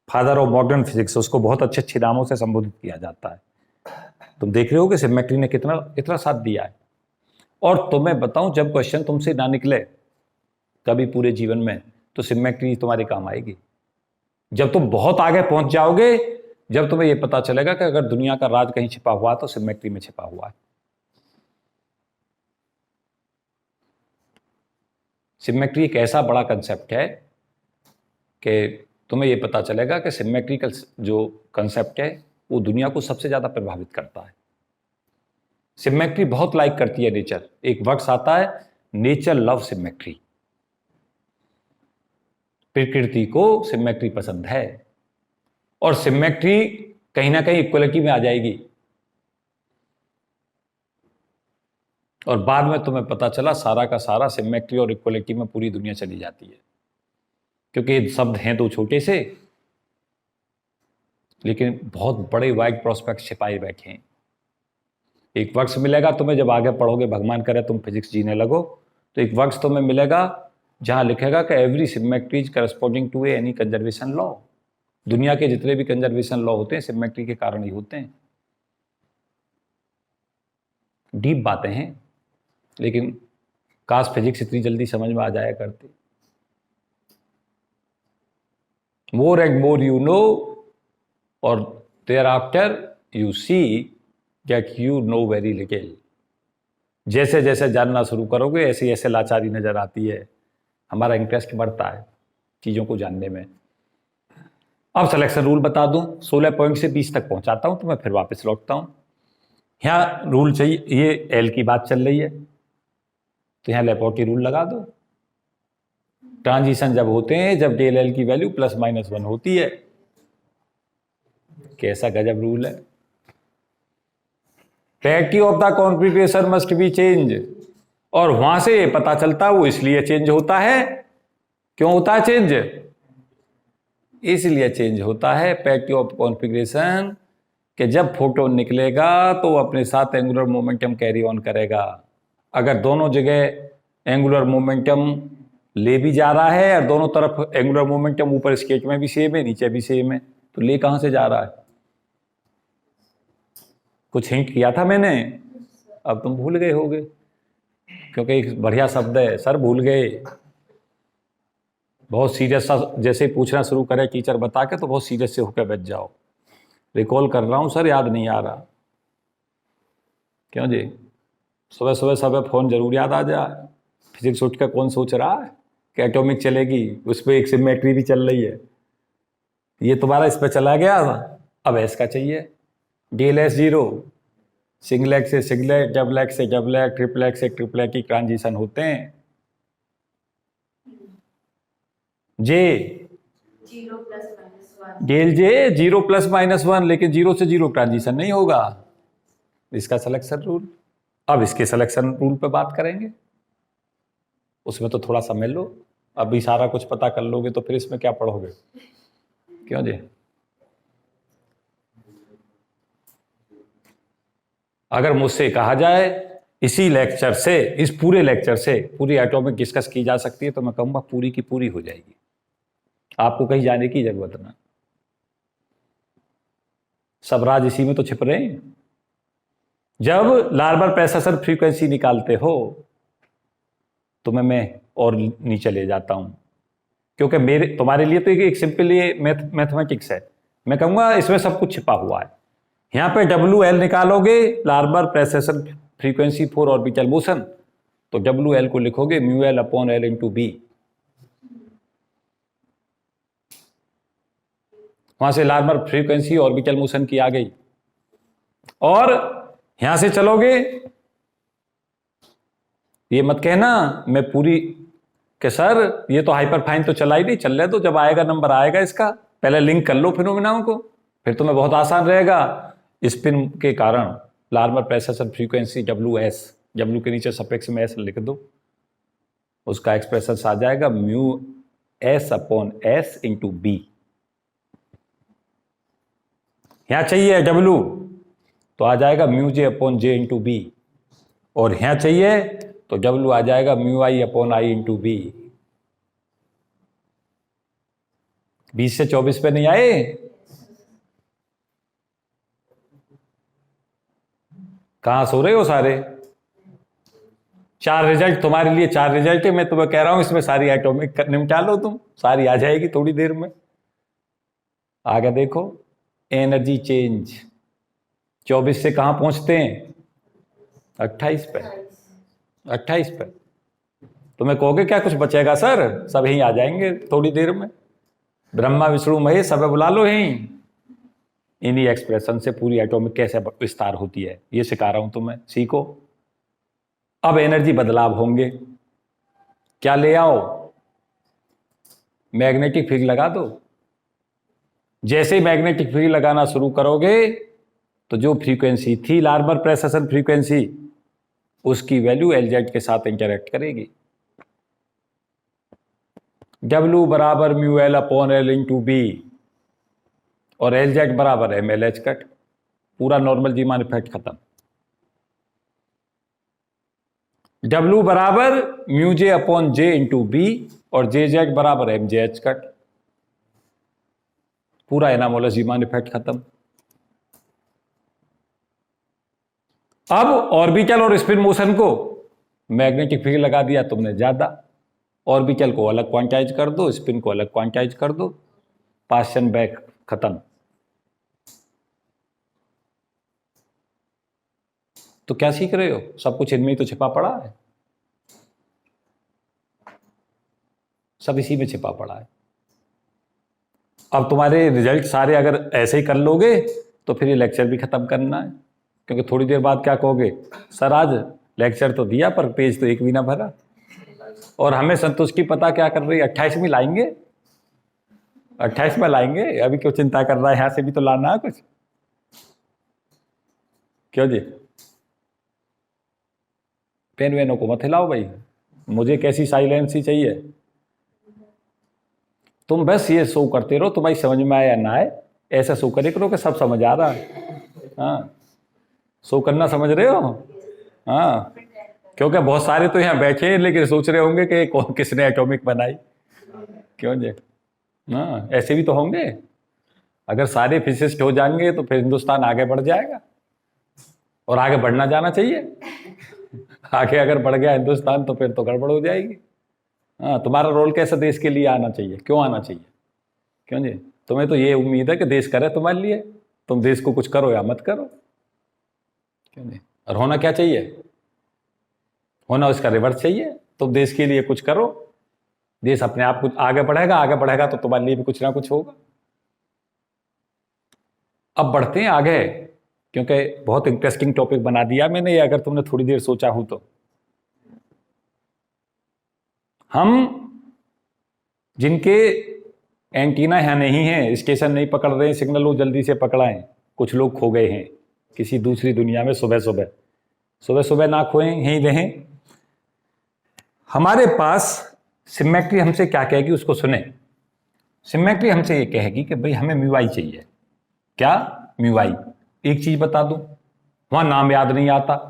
A: father of modern physics. उसको बहुत अच्छे अच्छे नामों से संबोधित किया जाता है। तुम देख रहे हो कि सिमेट्री ने कितना साथ दिया है। और तुम्हें बताऊं, जब क्वेश्चन तुमसे ना निकले कभी पूरे जीवन में, तो सिमेट्री तुम्हारे काम आएगी। जब तुम बहुत आगे पहुंच जाओगे, जब तुम्हें यह पता चलेगा कि अगर दुनिया का राज कहीं छिपा हुआ है तो सिमेट्री में छिपा हुआ है। सिमेट्री एक ऐसा बड़ा कंसेप्ट है कि तुम्हें यह पता चलेगा कि सिमेट्रिकल जो कंसेप्ट है वो दुनिया को सबसे ज्यादा प्रभावित करता है। सिमेट्री बहुत लाइक करती है नेचर। एक वक्त आता है नेचर लव सिमेट्री, प्रकृति को सिमेट्री पसंद है, और सिमेट्री कहीं ना कहीं इक्वलिटी में आ जाएगी। और बाद में तुम्हें पता चला सारा का सारा सिमेट्री और इक्वलिटी में पूरी दुनिया चली जाती है, क्योंकि ये शब्द हैं तो छोटे से, लेकिन बहुत बड़े वाइड प्रोस्पेक्ट छिपाए बैठे हैं। एक वक्त मिलेगा तुम्हें, जब आगे पढ़ोगे, भगवान करे तुम फिजिक्स जीने लगो, तो एक वक्त तुम्हें मिलेगा जहां लिखेगा कि every symmetry is corresponding to any conservation law. दुनिया के जितने भी कंजर्वेशन लॉ होते हैं सिमेट्री के कारण ही होते हैं। डीप बातें हैं, लेकिन काश फिजिक्स इतनी जल्दी समझ में आ जाया करती। More and more you know, और thereafter you see that you know very little. जैसे जैसे जानना शुरू करोगे ऐसे ऐसे लाचारी नजर आती है, हमारा इंटरेस्ट बढ़ता है चीजों को जानने में। अब सिलेक्शन रूल बता दूं, 16 पॉइंट से 20 तक पहुंचाता हूं तो मैं फिर वापस लौटता हूं। यहां रूल चाहिए, ये एल की बात चल रही है तो यहां लैपोर्टी रूल लगा दो। ट्रांजिशन जब होते हैं जब डेल एल की वैल्यू +-1 होती है। कैसा गजब रूल है। Practice of the configuration must be change, और वहां से पता चलता है वो इसलिए चेंज होता है। क्यों होता है चेंज? इसलिए चेंज होता है प्रैक्टिस ऑफ कॉन्फिगरेशन कि जब फोटोन निकलेगा तो वो अपने साथ एंगुलर मोमेंटम कैरी ऑन करेगा। अगर दोनों जगह एंगुलर मोमेंटम ले भी जा रहा है और दोनों तरफ एंगुलर मोमेंटम ऊपर स्केच में भी सेम है नीचे भी सेम है, तो ले कहां से जा रहा है? कुछ हिंट किया था मैंने, अब तुम भूल गए होगे, क्योंकि एक बढ़िया शब्द है, सर भूल गए। बहुत सीरियस सा जैसे पूछना शुरू करे टीचर बता के तो बहुत सीरियस से होकर बैठ जाओ। रिकॉल कर रहा हूं सर, याद नहीं आ रहा। क्यों जी? सुबह सुबह सब फोन जरूर याद आ जाए। फिजिक्स उठ कर कौन सोच रहा है कि एटॉमिक चलेगी, उस पर एक सिमेट्री भी चल रही है। ये तुम्हारा इस पर चला गया, अब एस का चाहिए। DLS 0, सिंगलेट से सिंगलेट, डबलेट से डबलेट, ट्रिपलेट से ट्रिपलेट की ट्रांजिशन होते हैं। जे डेल जे 0+-1, लेकिन 0 से 0 ट्रांजिशन नहीं होगा। इसका सिलेक्शन रूल। अब इसके सिलेक्शन रूल पे बात करेंगे, उसमें तो थोड़ा समझ लो। अभी सारा कुछ पता कर लोगे तो फिर इसमें क्या पढ़ोगे? क्यों जी? अगर मुझसे कहा जाए इसी लेक्चर से, इस पूरे लेक्चर से पूरी एटॉमिक डिस्कस की जा सकती है, तो मैं कहूंगा पूरी की पूरी हो जाएगी, आपको कहीं जाने की जरूरत ना। सब राज इसी में तो छिप रहे हैं। जब लार्बर प्रेशर फ्रीक्वेंसी निकालते हो तो मैं और नीचे ले जाता हूं, क्योंकि मेरे तुम्हारे लिए तो एक सिंपल ये मैथमेटिक्स है। मैं कहूंगा इसमें सब कुछ छिपा हुआ है। यहां पे WL निकालोगे, Larmor pressure frequency for orbital motion, तो WL को लिखोगे μL/L × B। वहां से लार्बर फ्रीक्वेंसी ऑर्बिटल मोशन की आ गई। और यहां से चलोगे, ये मत कहना मैं पूरी कि सर ये तो हाइपरफाइन तो चला ही नहीं, चल रहे तो जब आएगा नंबर आएगा इसका, पहले लिंक कर लो फिनोमेनाओं को, फिर तुम्हें बहुत आसान रहेगा। स्पिन के कारण लार्बर प्रेशर फ्रीक्वेंसी WS, W के नीचे सफिक्स में S लिख दो, उसका एक्सप्रेशन आ जाएगा μS/S × B। यहां चाहिए W तो आ जाएगा μJ/J × B। और यहाँ चाहिए तो डब्ल्यू आ जाएगा mu I upon I into B. 20 से 24 पे नहीं आए? कहां सो रहे हो सारे? 4 रिजल्ट तुम्हारे लिए, 4 रिजल्ट है, मैं तुम्हें कह रहा हूं इसमें सारी एटॉमिक निपटा लो, तुम सारी आ जाएगी थोड़ी देर में। आगे देखो, एनर्जी चेंज 24 से कहां पहुंचते हैं? 28 पे। 28 पे तुम्हें कहोगे क्या कुछ बचेगा सर? सब यहीं आ जाएंगे थोड़ी देर में। ब्रह्मा विष्णु महेश सब बुला लो यहीं। इन्हीं एक्सप्रेशन से पूरी एटॉमिक कैसे विस्तार होती है ये सिखा रहा हूं तुम्हें, सीखो। अब एनर्जी बदलाव होंगे, क्या ले आओ? मैग्नेटिक फील्ड लगा दो। जैसे ही मैग्नेटिक फील्ड लगाना शुरू करोगे तो जो फ्रीक्वेंसी थी लार्मर प्रेसेशन फ्रीक्वेंसी, उसकी वैल्यू LZ के साथ इंटरेक्ट करेगी। W बराबर mu L upon L into B और LZ बराबर MLH कट। पूरा नॉर्मल जीमान इफेक्ट खत्म। W बराबर mu J upon J into B और JZ बराबर MJH कट। पूरा एनामोलस जीमान इफेक्ट खत्म। अब ऑर्बिटल और स्पिन मोशन को मैग्नेटिक फील्ड लगा दिया तुमने ज्यादा, ऑर्बिटल को अलग क्वांटाइज कर दो, स्पिन को अलग क्वांटाइज कर दो, पास्चन बैक खत्म। तो क्या सीख रहे हो? सब कुछ इनमें ही तो छिपा पड़ा है, सब इसी में छिपा पड़ा है। अब तुम्हारे रिजल्ट सारे अगर ऐसे ही कर लोगे तो फिर ये लेक्चर भी खत्म करना है, क्योंकि थोड़ी देर बाद क्या कहोगे, सर आज लेक्चर तो दिया पर पेज तो एक भी ना भरा। और हमें संतुष्टि पता क्या कर रही है, 28 में लाएंगे, 28 में लाएंगे। अभी क्यों चिंता कर रहा है, यहां से भी तो लाना है कुछ। क्यों जी? पेन वेनों को मत हिलाओ भाई, मुझे कैसी साइलेंस ही चाहिए। तुम बस ये शो करते रहो, तुम्हारी समझ में आए या ना आए, ऐसा शो करे करो कि सब समझ आ रहा है। हाँ, शो करना समझ रहे हो? हाँ, क्योंकि बहुत सारे तो यहाँ बैठे हैं लेकिन सोच रहे होंगे कि कौन किसने एटॉमिक बनाई। क्यों जी? हाँ, ऐसे भी तो होंगे। अगर सारे फिजिसिस्ट हो जाएंगे तो फिर हिंदुस्तान आगे बढ़ जाएगा, और आगे बढ़ना जाना चाहिए। आगे अगर बढ़ गया हिंदुस्तान तो फिर तो गड़बड़ हो जाएगी। हाँ, तुम्हारा रोल कैसा देश के लिए आना चाहिए, क्यों आना चाहिए? क्यों जी? तुम्हें तो ये उम्मीद है कि देश करे तुम्हारे लिए, तुम देश को कुछ करो या मत करो। क्यों जी? और होना क्या चाहिए? होना उसका रिवर्स चाहिए। तुम देश के लिए कुछ करो, देश अपने आप कुछ आगे बढ़ेगा, आगे बढ़ेगा तो तुम्हारे लिए भी कुछ ना कुछ होगा। अब बढ़ते हैं आगे, क्योंकि बहुत इंटरेस्टिंग टॉपिक बना दिया मैंने ये, अगर तुमने थोड़ी देर सोचा हो तो। हम जिनके एंटीना यहां नहीं है, स्टेशन नहीं पकड़ रहे हैं, सिग्नल वो जल्दी से पकड़ाएं। कुछ लोग खो गए हैं किसी दूसरी दुनिया में, सुबह सुबह सुबह सुबह ना खोएं, यहीं रहें। हमारे पास सिमेट्री हमसे क्या कहेगी उसको सुने। सिमेट्री हमसे ये कहेगी कि भाई हमें म्यू आई चाहिए। क्या? म्यू आई। एक चीज बता दूं, वहां नाम याद नहीं आता।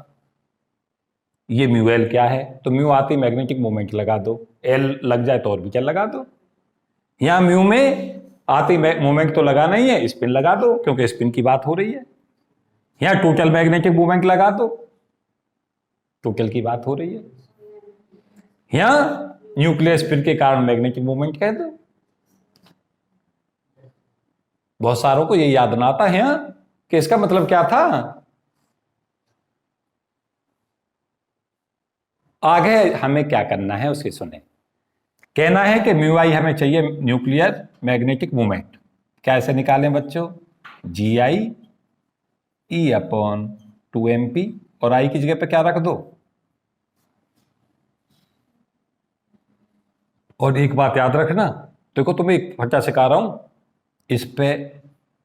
A: ये म्यू एल क्या है? तो म्यू आती मैग्नेटिक मोमेंट लगा दो, एल लग जाए तो ऑर्बिटल लगा दो। यहां म्यू में आती मोमेंट तो लगा नहीं है, स्पिन लगा दो क्योंकि स्पिन की बात हो रही है। यहां टोटल मैग्नेटिक मोमेंट लगा दो, टोटल की बात हो रही है। यहां न्यूक्लियर स्पिन के कारण मैग्नेटिक मोमेंट कह दो। बहुत सारों को ये याद ना आता है कि इसका मतलब क्या था। आगे हमें क्या करना है उसे सुने। कहना है कि म्यू आई हमें चाहिए न्यूक्लियर मैग्नेटिक मोमेंट। क्या ऐसे निकालें बच्चों? जी आई ई अपॉन 2mp, और आई की जगह पे क्या रख दो। और एक बात याद रखना, देखो तुम्हें एक फटा सिखा रहा हूं, इस पे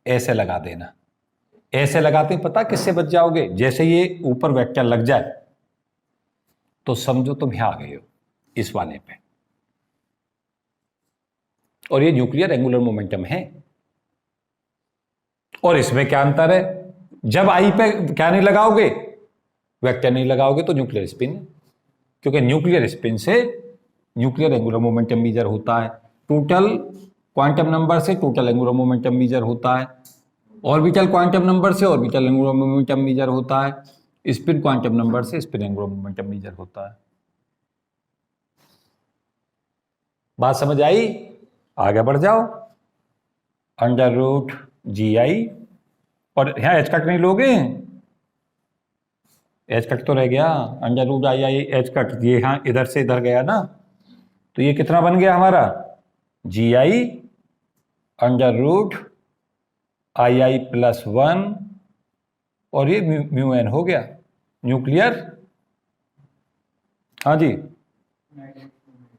A: ऐसे लगा देना। ऐसे लगाते ही पता किससे बच जाओगे? जैसे ये ऊपर वेक्टर लग जाए तो समझो तुम यहां आ गए हो इस वाले पे, और ये न्यूक्लियर एंगुलर मोमेंटम है। और इसमें क्या अंतर है? जब आई पे क्या नहीं लगाओगे, वेक्टर नहीं लगाओगे तो न्यूक्लियर स्पिन है, क्योंकि न्यूक्लियर स्पिन से न्यूक्लियर एंगुलर मोमेंटम मीजर होता है, टोटल क्वांटम नंबर से टोटल एंगुलर मोमेंटम मीजर होता है, ऑर्बिटल क्वांटम नंबर से ऑर्बिटल एंगुलर मोमेंटम मीजर होता है, स्पिन क्वांटम नंबर से स्पिन एंगुलर मोमेंटम मीजर होता है। बात समझ आई? आगे बढ़ जाओ। अंडर रूट जी आई, और यहाँ एच कट नहीं लोगे, एच कट तो रह गया, under root I I H cut, ये यहाँ इधर से इधर गया ना, तो ये कितना बन गया हमारा, g I under root I I plus 1, और ये म्यू एन हो गया न्यूक्लियर, हाँ जी,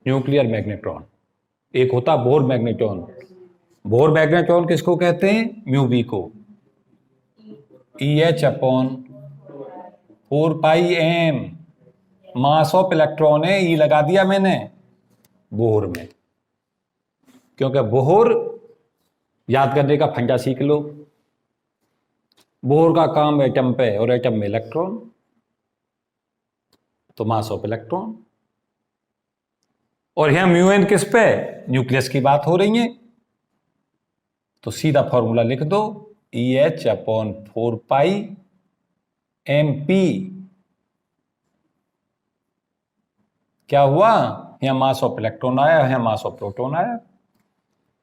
A: न्यूक्लियर मैग्नेट्रॉन। एक होता बोर मैग्नेट्रॉन, बोर मैग्नेट्रॉन किसको कहते हैं, म्यू बी को, E H upon 4πm, mass of electron है, ई लगा दिया मैंने बोहर में, क्योंकि बोहर याद करने का फंडा सीख लो, बोहर का काम एटम पे और एटम में इलेक्ट्रॉन, तो मास ऑफ इलेक्ट्रॉन, और यहां म्यू एन किस पे, न्यूक्लियस की बात हो रही है, तो सीधा फॉर्मूला लिख दो, ई एच अपॉन 4πmp, क्या हुआ, यहां मास ऑफ इलेक्ट्रॉन आया, यहां मास ऑफ प्रोटॉन आया,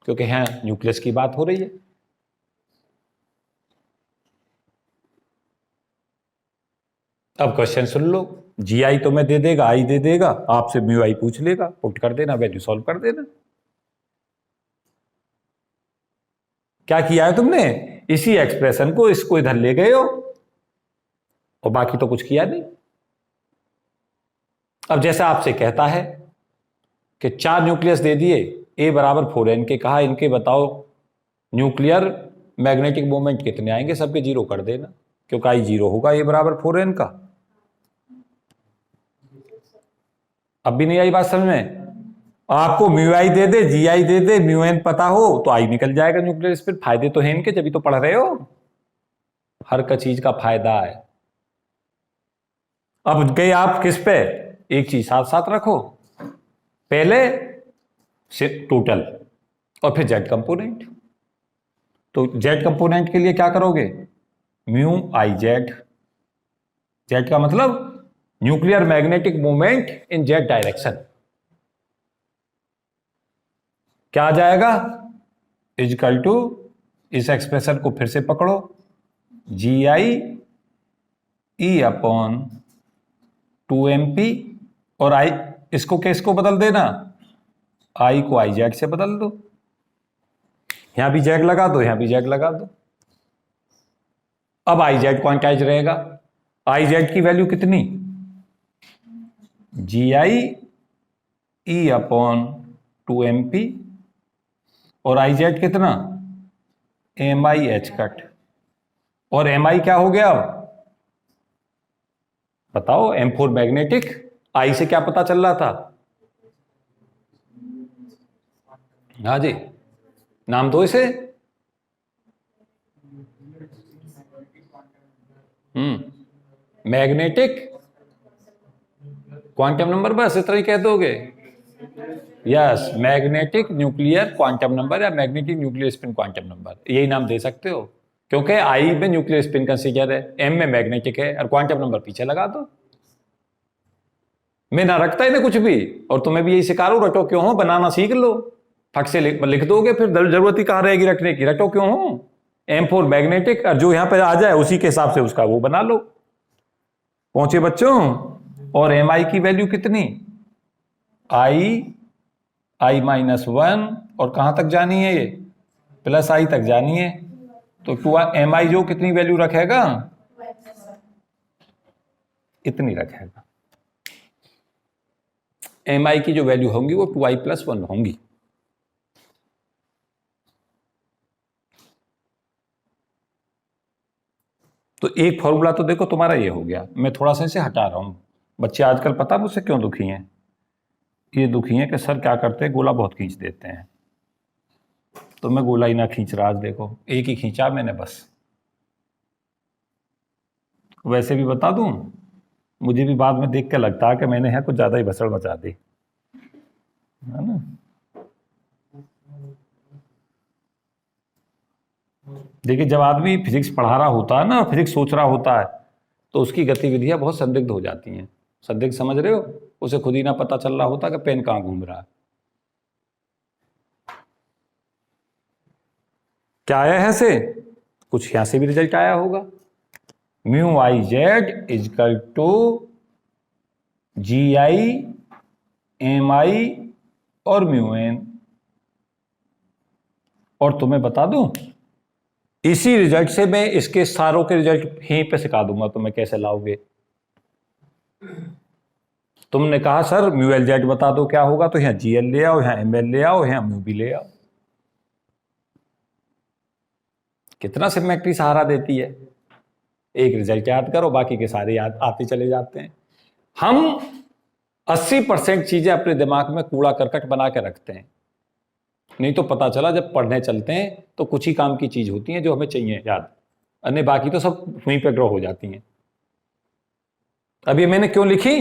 A: क्योंकि यहां न्यूक्लियस की बात हो रही है। अब क्वेश्चन सुन लो, जी आई तो मैं दे देगा, आई दे देगा, आपसे म्यू आई पूछ लेगा, पुट कर देना, वैल्यू सॉल्व कर देना। क्या किया है तुमने, इसी एक्सप्रेशन को इसको इधर ले गए हो, और बाकी तो कुछ किया नहीं। अब जैसा आपसे कहता है कि 4 न्यूक्लियस दे दिए, ए बराबर 4n के कहा, इनके बताओ न्यूक्लियर मैग्नेटिक मोमेंट कितने आएंगे, सबके 0 कर देना, क्योंकि आई 0 होगा ए बराबर 4n का। अब भी नहीं आई बात समझ में? आपको म्यू आई दे दे, जी आई दे दे, म्यू एन पता हो तो आई निकल जाएगा न्यूक्लियर स्पिन। फायदे तो हैं इनके, जब भी तो पढ़ रहे हो, हर का चीज का फायदा है। अब गए आप किस पे, एक चीज साथ साथ रखो, पहले से टोटल और फिर जेड कंपोनेंट। तो जेड कंपोनेंट के लिए क्या करोगे, म्यू आई जेड, जेड का मतलब nuclear magnetic moment in Z direction, क्या आ जाएगा, इजकल टू, इस एक्सप्रेशन को फिर से पकड़ो, जी आई ई अपॉन 2mp, और आई इसको किसको बदल देना, आई को आई जेड से बदल दो, यहां भी जेड लगा दो, यहां भी जेड लगा दो। अब आई जेड क्वांटाइज रहेगा, आई जेड की वैल्यू कितनी, जी आई ई अपॉन 2mp, और आई जेड कितना, एम आई एच कट, और एम आई क्या हो गया, अब बताओ, M4 मैग्नेटिक, आई से क्या पता चल रहा था, हाँ जी, नाम दो इसे, मैग्नेटिक क्वांटम नंबर, बस इतना ही कह दोगे, yes, magnetic nuclear quantum number या magnetic nuclear spin quantum number, यही नाम दे सकते हो, क्योंकि आई में न्यूक्लियर स्पिन कंसीडर है, एम में मैग्नेटिक है, और क्वांटम नंबर पीछे लगा दो। मैं ना रखता इन्हें कुछ भी, और तुम्हें भी यही सिखा रहा हूं, रटो क्यों हो, बनाना सीख लो, फट से लिख दोगे, फिर जरूरत ही कहां रहेगी रटने की, रटो क्यों हो, M4 मैग्नेटिक, और जो यहां पर आ जाए उसी के हिसाब से उसका वो बना लो। पहुंचे बच्चों? और एम आई की वैल्यू कितनी, आई -1, और कहां तक जानी है ये, प्लस आई तक जानी है, तो 2mI जो कितनी वैल्यू रखेगा, इतनी रखेगा, mi की जो वैल्यू होंगी वो 2i+1 होंगी। तो एक फॉर्मूला तो देखो तुम्हारा ये हो गया, मैं थोड़ा सा इसे हटा रहा हूं। बच्चे आजकल पता मुझसे क्यों दुखी हैं, ये दुखी हैं कि सर क्या करते हैं, गोला बहुत खींच देते हैं, तो मैं गोला ही ना खींच रहा, आज देखो एक ही खींचा मैंने बस। वैसे भी बता दूं, मुझे भी बाद में देख के लगता है कि मैंने यहाँ कुछ ज्यादा ही भसड़ मचा दी, है ना। देखिए, जब आदमी फिजिक्स पढ़ा रहा होता है ना, फिजिक्स सोच रहा होता है, तो उसकी गतिविधियां बहुत संदिग्ध हो जाती हैं। संदिग्ध समझ रहे हो? उसे खुद ही ना पता चल रहा होता कि पेन कहाँ घूम रहा है। क्या आया है से? कुछ यहां से भी रिजल्ट आया होगा। Mu I Z equal to g I M I और म्यू एन। और तुम्हें बता दूं, इसी रिजल्ट से मैं इसके सारों के रिजल्ट यहीं पे सिखा दूंगा तुम्हें कैसे लाओगे। तुमने कहा सर म्यू एल जेड बता दो क्या होगा, तो यहां जी एल ले आओ, यहां एम एल ले आओ, यहां म्यू बी ले आओ। कितना सिमेट्री सहारा देती है। एक रिजल्ट याद करो, बाकी के सारे याद आते चले जाते हैं। हम 80% चीजें अपने दिमाग में कूड़ा करकट बना के रखते हैं, नहीं तो पता चला जब पढ़ने चलते हैं तो कुछ ही काम की चीज होती है जो हमें चाहिए याद, अन्य बाकी तो सब वहीं पे ड्रॉ हो जाती हैं। अब ये मैंने क्यों लिखी?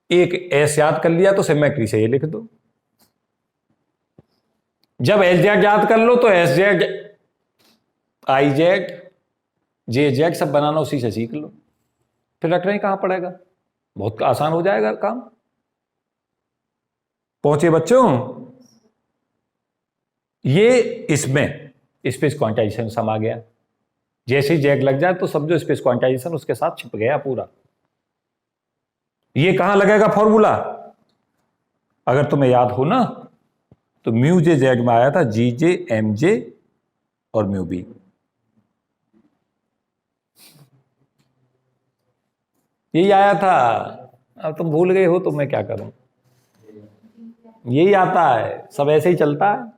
A: एक एस याद कर लिया तो सिमेट्री से ये लिख दो। जब एल जेड याद कर लो तो S Z, I Z, J Z सब बनाना उसी से सीख लो, फिर रखना ही कहां पड़ेगा, बहुत आसान हो जाएगा काम। पहुंचे बच्चों? ये इसमें स्पेस क्वांटाइजेशन समा गया। जैसे ही जैक लग जाए तो समझो स्पेस क्वांटाइजेशन उसके साथ छिप गया पूरा। ये कहां लगेगा फॉर्मूला? अगर तुम्हें याद हो ना, तो म्यू जे जेड में आया था जी जे एम जे और म्यू बी। यही आया था। अब तुम भूल गए हो तो मैं क्या करूं, यही आता है, सब ऐसे ही चलता है।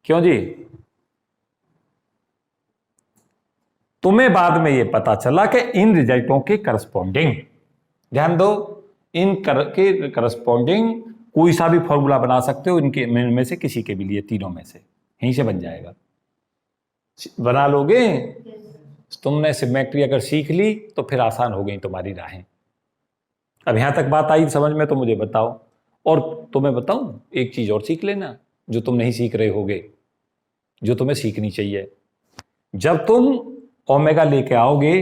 A: क्यों जी? तुम्हें बाद में ये पता चला कि इन रिजल्टों के करस्पॉन्डिंग, ध्यान दो, इन के करस्पॉन्डिंग कोई सा भी फॉर्मूला बना सकते हो इनके में से किसी के भी लिए, तीनों में से यहीं से बन जाएगा। बना लोगे? तुमने सिमेट्री अगर सीख ली तो फिर आसान हो गई तुम्हारी राहें। अब यहां तक बात आई समझ में तो मुझे बताओ। और तुम्हें बताऊं एक चीज और सीख लेना जो तुम नहीं सीख रहे होगे, जो तुम्हें सीखनी चाहिए। जब तुम ओमेगा लेके आओगे,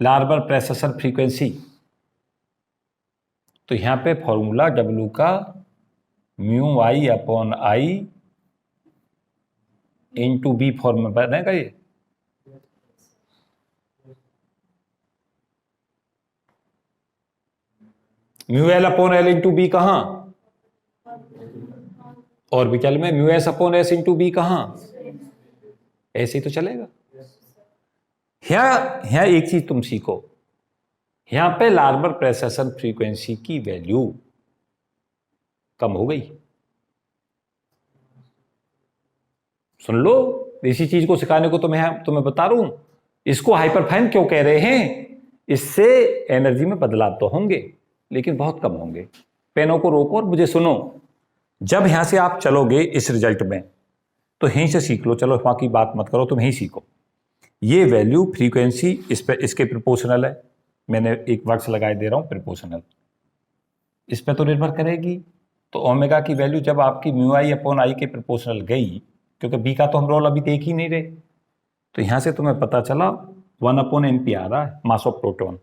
A: लार्बर प्रेसेशन फ्रीक्वेंसी, तो यहां पे फॉर्मूला W का mu I upon I into B form में बनेगा। ये mu L upon L into B कहां? ऑर्बिटल में। Mu S upon S into B कहां? ऐसे ही तो चलेगा। यहां एक चीज तुम सीखो, यहां पे लार्बर प्रेसेशन फ्रीक्वेंसी की वैल्यू कम हो गई। सुन लो, इसी चीज को सिखाने को तो मैं तुम्हें बता रहा हूं। इसको हाइपरफाइन क्यों कह रहे हैं? इससे एनर्जी में बदलाव तो होंगे लेकिन बहुत कम होंगे। पेनों को रोको और मुझे सुनो। जब यहां से आप चलोगे इस रिजल्ट में तो यहीं से सीख लो, चलो वहां की बात मत करो, तुम यहीं सीखो। ये वैल्यू फ्रीक्वेंसी इस पे इसके प्रोपोर्शनल है। मैंने एक वर्ड्स लगाए दे रहा हूं, प्रोपोर्शनल, इस पे तो निर्भर करेगी। तो ओमेगा की वैल्यू जब आपकी म्यू आई अपॉन आई के प्रोपोर्शनल गई, क्योंकि बी का तो हम रोल अभी देख ही नहीं रहे, तो यहां से तुम्हें पता चला 1 अपॉन एन पी आ रहा है, मास ऑफ प्रोटॉन।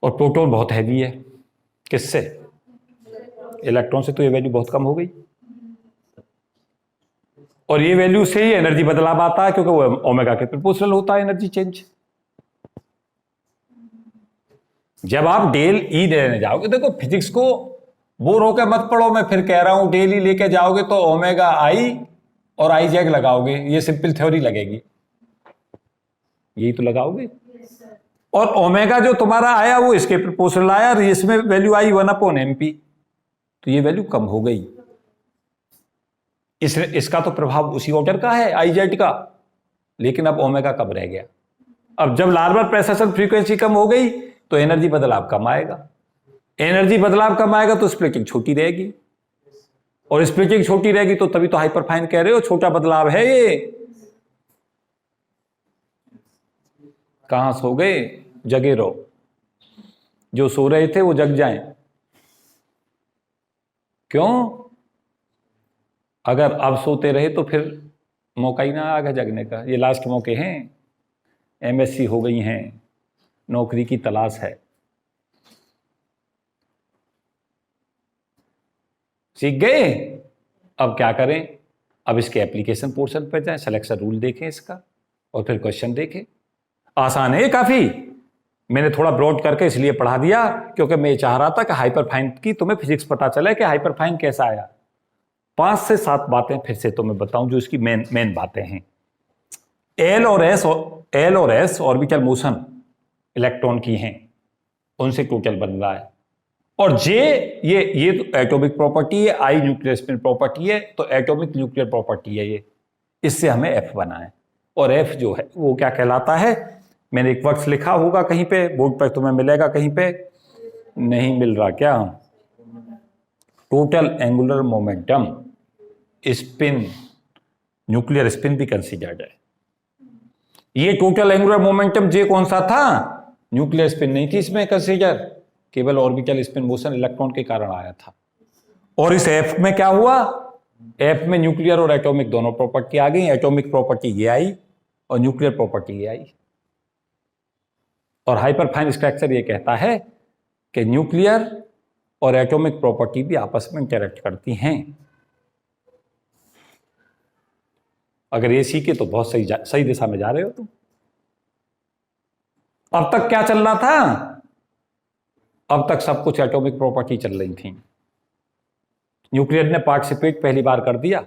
A: और प्रोटॉन बहुत हैवी है, किससे? इलेक्ट्रॉन से। तो ये वैल्यू बहुत कम हो गई, और ये वैल्यू से ही एनर्जी बदलाव आता है, क्योंकि वो ओमेगा के प्रोपोर्शनल होता है एनर्जी चेंज। जब आप डेल ई लेने जाओगे, देखो फिजिक्स को बोर होकर मत पढ़ो, मैं फिर कह रहा हूं, डेल ई लेके जाओगे तो ओमेगा आई और आई जेड लगाओगे, ये सिंपल थ्योरी लगेगी, यही तो लगाओगे। और ओमेगा जो तुम्हारा आया वो इसके प्रोपोर्शनल आया, और इसमें वैल्यू आई 1 अपॉन एमपी, तो ये वैल्यू कम हो गई। इसका तो प्रभाव उसी ऑर्डर का है आई जेड का, लेकिन अब ओमेगा कब रह गया? अब जब लार्बर प्रेसेशन फ्रीक्वेंसी कम हो गई तो एनर्जी बदलाव कम आएगा। एनर्जी बदलाव कम आएगा तो स्प्लिटिंग छोटी रहेगी, और स्प्लिटिंग छोटी रहेगी तो तभी तो हाइपरफाइन कह रहे हो, छोटा बदलाव है ये। कहाँ सो गए? जगे रहो। जो सो रहे थे वो जग जाएं। क्यों? अगर अब सोते रहे तो फिर मौका ही ना आएगा जगने का। ये लास्ट मौके हैं। एमएससी हो गई हैं, नौकरी की तलाश है। सीख गए? अब क्या करें? अब इसके एप्लीकेशन पोर्शन पर जाएं, सिलेक्शन रूल देखें इसका, और फिर क्वेश्चन देखें। आसान है काफी। मैंने थोड़ा ब्रॉड करके इसलिए पढ़ा दिया क्योंकि मैं चाह रहा था कि हाइपरफाइन की तुम्हें फिजिक्स पता चले कि हाइपरफाइन कैसा आया। 5 से 7 बातें फिर से तुम्हें बताऊं जो इसकी मेन बातें हैं। एल और एस ऑर्बिटल मोशन इलेक्ट्रॉन की हैं, उनसे टोटल बन रहा है। और जे ये तो एटॉमिक प्रॉपर्टी है, आई न्यूक्लियर स्पिन प्रॉपर्टी है, तो एटॉमिक न्यूक्लियर प्रॉपर्टी है ये। इससे हमें एफ बना है। और एफ जो है वो क्या कहलाता है? मैंने एक वर्ड्स लिखा होगा कहीं पे, बोर्ड पर तुम्हें मिलेगा कहीं पे, नहीं मिल रहा क्या? Total angular momentum spin, nuclear spin भी कंसीडर्ड है। ये टोटल एंगुलर मोमेंटम जे कौन सा था? न्यूक्लियर स्पिन नहीं थी इसमें कंसीडर, केवल ऑर्बिटल स्पिन मोशन इलेक्ट्रॉन के कारण आया था। और इस एफ में क्या हुआ? एफ में न्यूक्लियर और एटॉमिक दोनों प्रॉपर्टी आ गई। एटॉमिक प्रॉपर्टी ये आई और न्यूक्लियर प्रॉपर्टी ये आई। और हाइपरफाइन स्ट्रक्चर ये कहता है कि न्यूक्लियर और एटॉमिक प्रॉपर्टी भी आपस में इंटरेक्ट करती हैं। अगर ये सीखे तो बहुत सही दिशा में जा रहे हो तुम। अब तक क्या चल रहा था? अब तक सब कुछ एटॉमिक प्रॉपर्टी चल रही थी। न्यूक्लियर ने पार्टिसिपेट पहली बार कर दिया।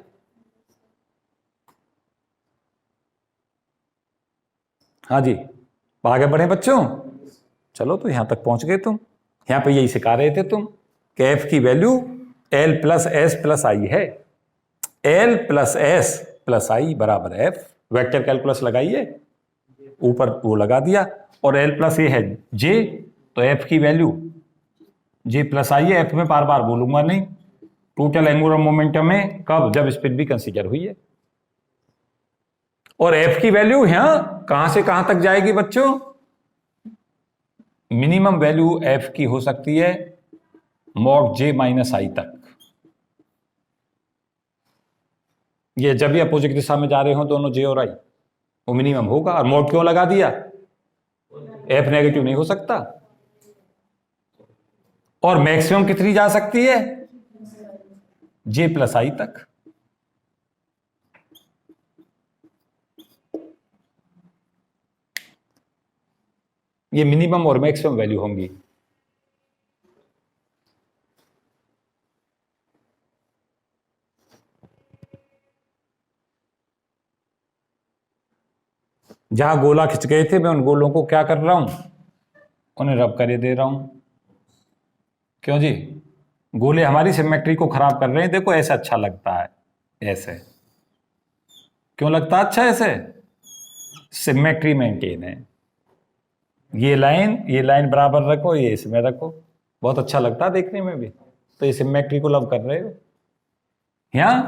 A: हाँ जी, आगे बढ़े बच्चों। चलो तो यहां तक पहुंच गए तुम। यहां पे यही सिखा रहे थे तुम कि एफ की value L plus S plus I है। L plus S plus I बराबर एफ। वेक्टर कैलकुलस लगाइए, ऊपर वो लगा दिया। और एल प्लस ए है जे, तो एफ की वैल्यू जे प्लस आई है। एफ में बार बार बोलूंगा नहीं। टोटल एंगुलर मोमेंटम में कब? जब स्पिन भी कंसीडर हुई है। और एफ की वैल्यू यहां कहां से कहां तक जाएगी बच्चों? मिनिमम वैल्यू एफ की हो सकती है मॉड जे माइनस आई तक। ये जब भी अपोजिट दिशा में जा रहे हो दोनों जे और आई, वो मिनिमम होगा। और मॉड क्यों लगा दिया? एफ नेगेटिव नहीं हो सकता। और मैक्सिमम कितनी जा सकती है? जे प्लस आई तक। ये मिनिमम और मैक्सिमम वैल्यू होंगी। जहां गोला खिंच गए थे मैं उन गोलों को क्या कर रहा हूं? उन्हें रब करे दे रहा हूं। क्यों जी? गोले हमारी सिमेट्री को खराब कर रहे हैं। देखो ऐसे अच्छा लगता है, ऐसे क्यों लगता है अच्छा? ऐसे सिमेट्री मेंटेन है। ये लाइन बराबर रखो, ये इसमें रखो, बहुत अच्छा लगता है देखने में भी। तो ये सिमेट्री को लव कर रहे हो। यहां